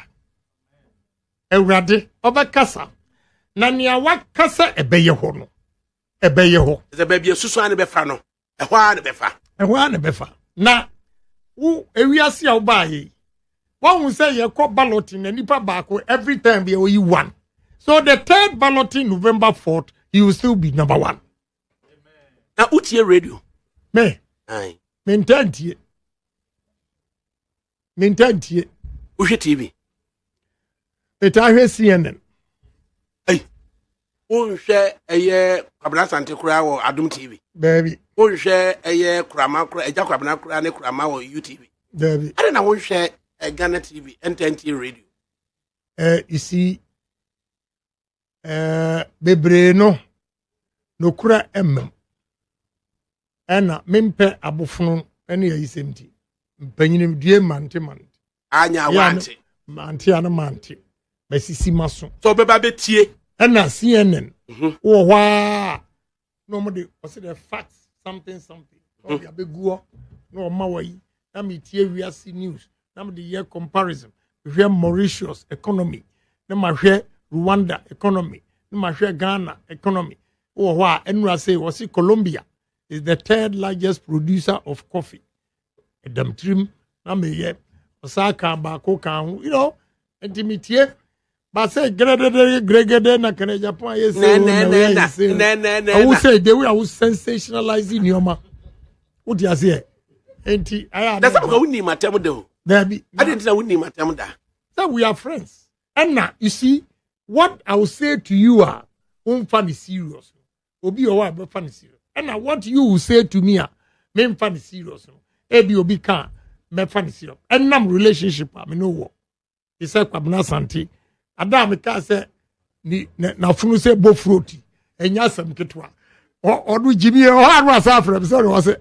Eradi, obakasa. Nania wak kasa ebeye hono. Ebeye ho. The baby susu ane befano. Ehwa ane befa. Ehwa ane befa. Na, ewiasi ya ubaye. One say ye ko balloting and nipa bako every time you won. So the third balloting November 4th, he will still be number 1. Now, what's your radio? Me. Aye. Me intend. Mintantie. Uhe TV. Metahe CNN. Hey. Unhwe eye Kwabena Sante kura wo Adum TV. Baby. Unhwe eye Kurama kura eja Kwabena kura ne Kurama wo UTV. Baby. Ade na unhwe Ghana TV, NTNT radio. You see, bebre no kura ena mempe abofunu ene ya isemti mpanyinim due mante Anya wante mante ana mante basisi maso so beba betie ena CNN wo hwa no mo de what's the facts something no ya beguo no ma wayi na metie wiase news na mo de year comparison hwe Mauritius economy na ma hwe Rwanda economy na ma hwe Ghana economy wo hwa enura say was Colombia is the third largest producer of coffee. Adam trim, na me ye, Osaka bako kan, you know, intimate. But say gregade na kene Japan yes. I will say the way I was sensationalizing Yoma. What you say? Enti that's how we need matem do. There be. I didn't say we need matem da. So we are friends. And now you see what I will say to you are unfunny serious. Obi or what funny serious. And what you will say to me, me funny serious. Ebi obi can me funny serious. And nam relationship I no wo. He said Kwabena Sante. Adam ka say ni na funu say bo fruity. Enya sam ketwa. Or do Jimmy or anu asa from so was say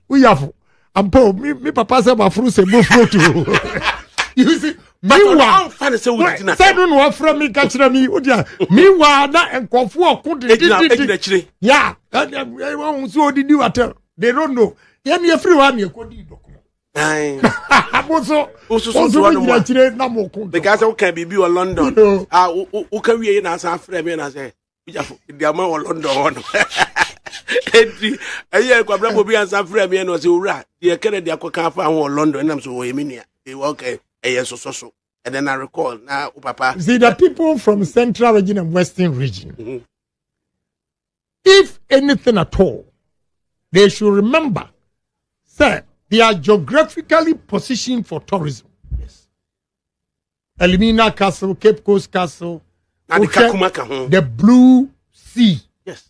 we have ampo me papa say ma funu say bo fruity. You see meanwhile, say don't want from me catch me. Meanwhile, na enkofu okun yeah, so did you tell? They don't know. Yemi everyone you could do document. The guys who can be in London. Who can we in as a friend and I say, the amount of London. A year, Kwabena will be as a friend and was right. The Kennedy Aquacan found London and I'm so Eminia. Okay. So. And then I recall now, Papa. See, the people from Central Region and Western Region, if anything at all, they should remember, sir, they are geographically positioned for tourism. Yes. Elimina Castle, Cape Coast Castle, the Blue Sea. Yes.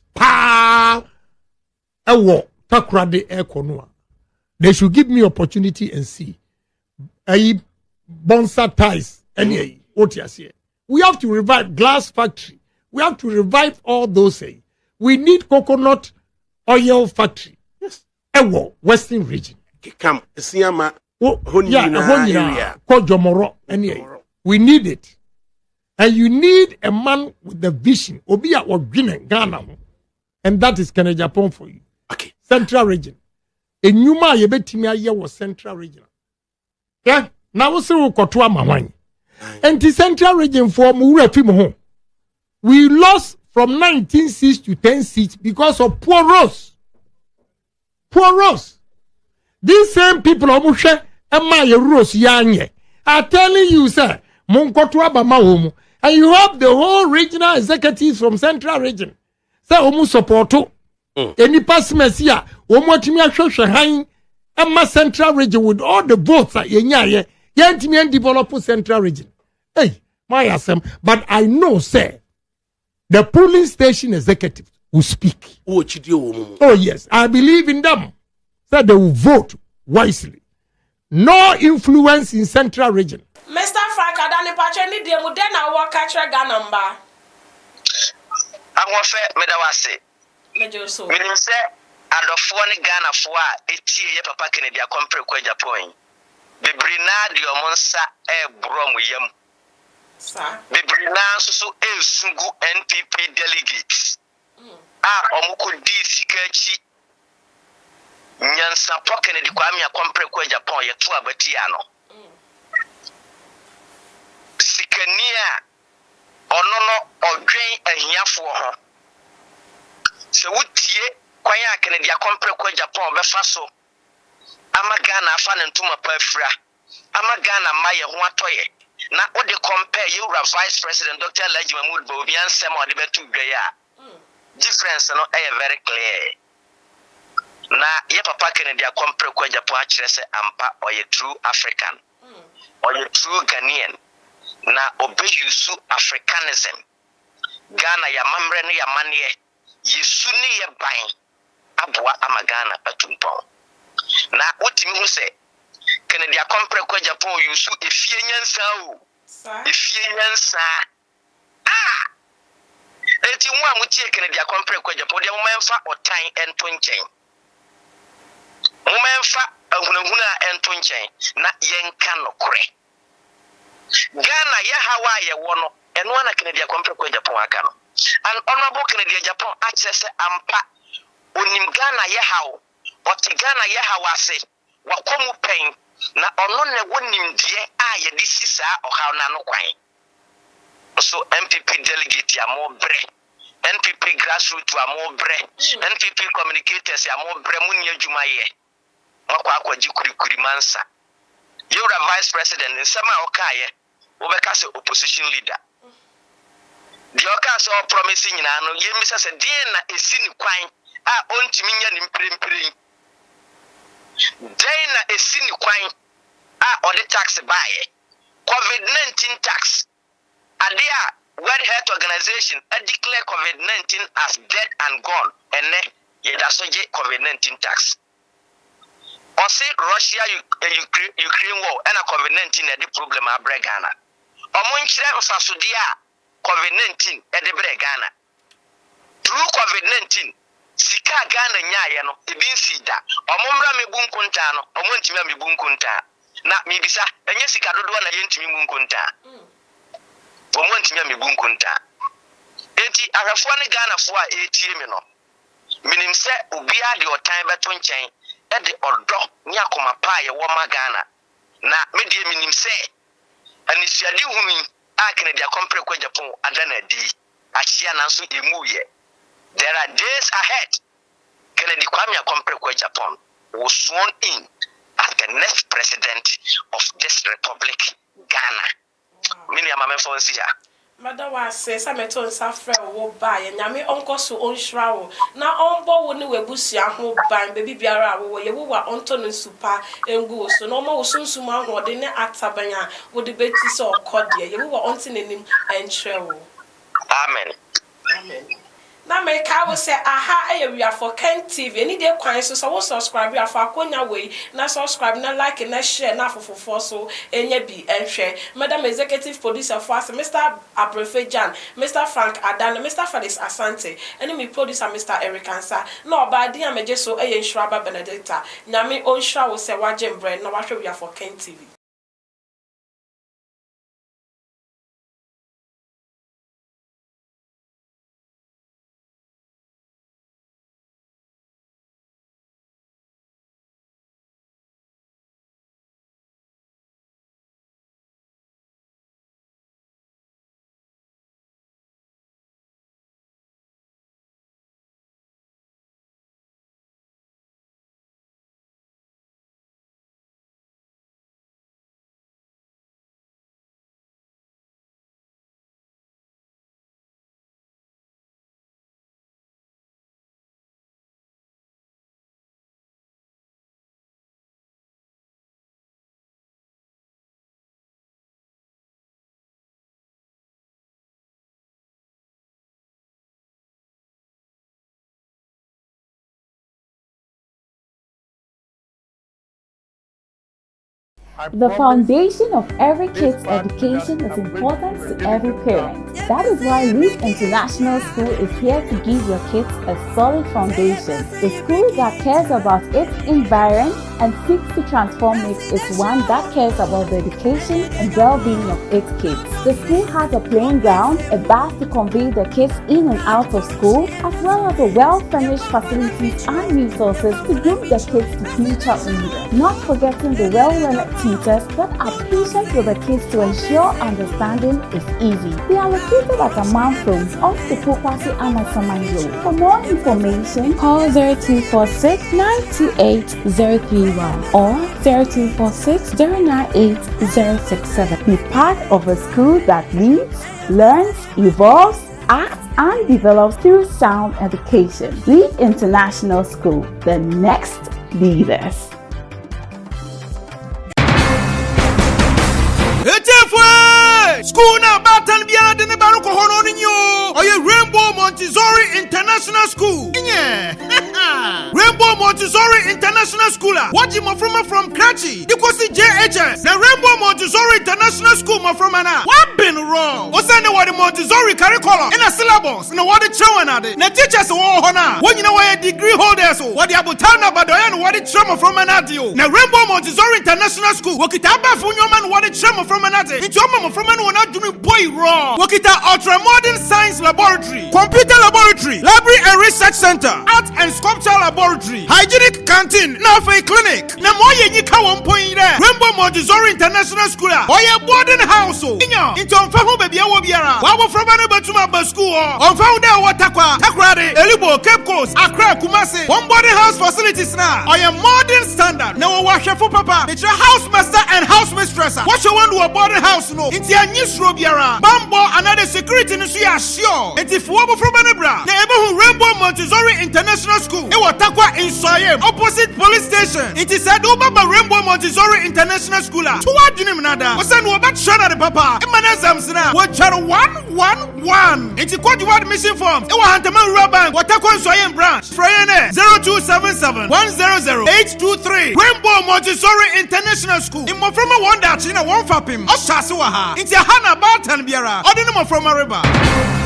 Takrade Air Konua. They should give me opportunity and see. Bonsa ties, any what you say. We have to revive glass factory. We have to revive all those. We need coconut oil factory. Yes. Western region. Come, Siama. Yeah, Kojomoro. Any. We need it. And you need a man with the vision. Obia or Ghana. And that is Agyapong for you. Okay. Central region. And you ma yebetimia was Central region. Yeah. Now we say Kotoa Mawan. And the Central region for Murefi. We lost from 19 seats to 10 seats because of poor roads. Poor roads. These same people Omushe and my roads yanye are telling you, sir, Monkotoa Bamawomu. And you have the whole regional executives from Central region. Say Omu supporto. Any pass messia, Omotimia Shoshahain and my Central region with all the votes at Yenyaye. Yentimian develop Central region. Hey, my assem. But I know, sir, the polling station executive will speak. Oh, yes, I believe in them. So they will vote wisely. No influence in Central region. Mr. Frank Adani Pacheni de Mudena Wakacha Ganamba. I want to medawase. Major so. Meaning, sir, and of one Ghana for a tea, Papa Kennedy, a compre Agyapong. Bebrina di omonsa brom yam. Sir. Bebrina so sungu NPP delegates. Omuko di sikachi. Nyansa pokene di kwame akompre ko Agyapong ye to abatia no. Sikania onono odwen ahiafo ho. Se wutie kwanya Kennedy akompre ko Agyapong befa so. Amagana afane ntuma pafra amagana maye ho atoye na ode compare you vice president Dr. Bawumia nsem ode betu dwa difference no very clear na ye papa Kennedy compare ko Agyapong akire se ampa oye true African or a true Ghanaian. Na obey you su Africanism. Ghana ya mamre ne ya manie. Yesu ne ye ban. Abua ama Ghana atumpon. Na wotimi hu se Kennedy akompre kwa Japan you su efie nyansa o. Efie nyansa. Ah. Eti mu amutie Kennedy akompre kwa Japan de mo memfa otan ento nchen. Mo memfa ahunahuna ento nchen na yenka nokore. Ghana ya hawa ye wono eno ana Kennedy akompre kwa Japan aka no. And honorable Kennedy Japan access ampa onim Ghana ye hawo oti Ghana ye hawa se wakomu pen na ono ne wonim die a ye di sisa ohaw na no kwan. So NPP delegate ya mo bre, NPP grassroots ya mo bre, NPP communicators ya mo bre munye adwuma ye. Makwa akwaji kurikuri mansa. You're a vice president in sama okaye, obeka se opposition leader. The oka so promising na no ye misa se die na esi ni kwan a ontimi nya ni mprempren. Die na esi ni kwan a ode tax buy. COVID-19 tax. Adia World Health Organization declare COVID-19 as dead and gone. And ye da soje COVID-19 tax. Or say Russia Ukraine war and a COVID-19 the problem a Ghana. Or monchre mfasudia COVID-19 e de Ghana. Through COVID-19 sika Ghana nyaye no e bin sida. Omomra mebu nkunta no, omontimi mebu nkunta. Na mibisa enye sika dodo na yentimi mu nkunta. Omontimi mebu nkunta. Enti ahafo ne Ghana fo a etie me no. Minim se obia de otan beto nchen e de odo ni akoma pa ye wo ma Ghana. Na me de minim se anisuade hunu a Kennedy akompre kwa Japan adana di ahia na so emuye. There are days ahead. Kennedy Kwame akompre kwa Japan was sworn in as the next president of this republic, Ghana. Mini amame fonsi ya. Madam was says I met on Safra wo buy and Yami uncle so on shroud. Now on board when we busia ho buy baby biara wo ye wo wa onto super and go so no more soon suma or the net atabanya would the betty so cordia ye wo onto him and travel. Amen. Amen. Na me ka wo say aha we are for Ken TV any day kwan so wo subscribe ya for akonya we na subscribe na like na share na fofofo so enya bi enhwe madam executive producer for us Mr. Abrefe Jan, Mr. Frank Adan, Mr. Felix Asante and me producer Mr. Eric Ansa na oba dia meje so Nshiraba Benedicta nyame onhwa wo say wajem bread na wahwe we are for Ken TV. The foundation of every kid's education is important to every parent. That is why Lead International School is here to give your kids a solid foundation. The school that cares about its environment and seeks to transform it is one that cares about the education and well-being of its kids. The school has a playing ground, a bus to convey the kids in and out of school, as well as a well-furnished facilities and resources to groom the kids to future leaders. Not forgetting the well-learned teachers that are patient with the kids to ensure understanding is easy. They are located at Amanfrom off the Pokwasi Amasaman Road. For more information, call 0246 928 031 or 0246 098 067. Be part of a school that leads, learns, evolves, acts, and develops through sound education. Lead International School, the next leaders. biara de ne ba ko ho no nyo. Oye Rainbow Montessori International School. Yeah. Rainbow Montessori International School. What you from Karachi? Ikosi JHS. The Rainbow Montessori International School from ana. What been wrong? What's the what the Montessori curriculum in a syllabus? No what the children are the teachers wo hona. When you know why degree holders what the abutana badoyan what the trauma from anadio. Na Rainbow Montessori International School. Wakitaba funyoman what the trauma from anate. It's your mama from an not doing boy wrong. Wakita ultra modern science laboratory, computer laboratory, library and research center, art and sculpture laboratory, hygienic canteen, now for a clinic. Na moye nyika 1 point there. Rainbow Montessori International School. Oye boarding house. Inyo into onfahu baby awo biara. Wawo from anu batuma ba school. Onfahu there watakwa. Takrade, Elibo, Cape Coast, Accra, Kumasi. One boarding house facilities now. Oye modern standard. Na wo wahwefo papa. It's a house master and house mistress. What you want to a boarding house no? It's a new biara. Bambo another security no so sure. It's if wo from anebra. Na ebe hu Rainbow Montessori International School. E watakwa in Soyem opposite police station. It is said Obaba Rainbow Montessori International School. Tuwa junim nada. Wasan wo bat shana de papa. Emana zamsina. Wo charo 111. It's kwa you admission forms. E wa hantaman Rabank. Watakwa in Soyem branch. Frayene 0277 100 823. Rainbow Montessori International School. Imo from a wonder china one fapim. Oshasi wa ha. It's a hana batan biara. Odinimo from a river.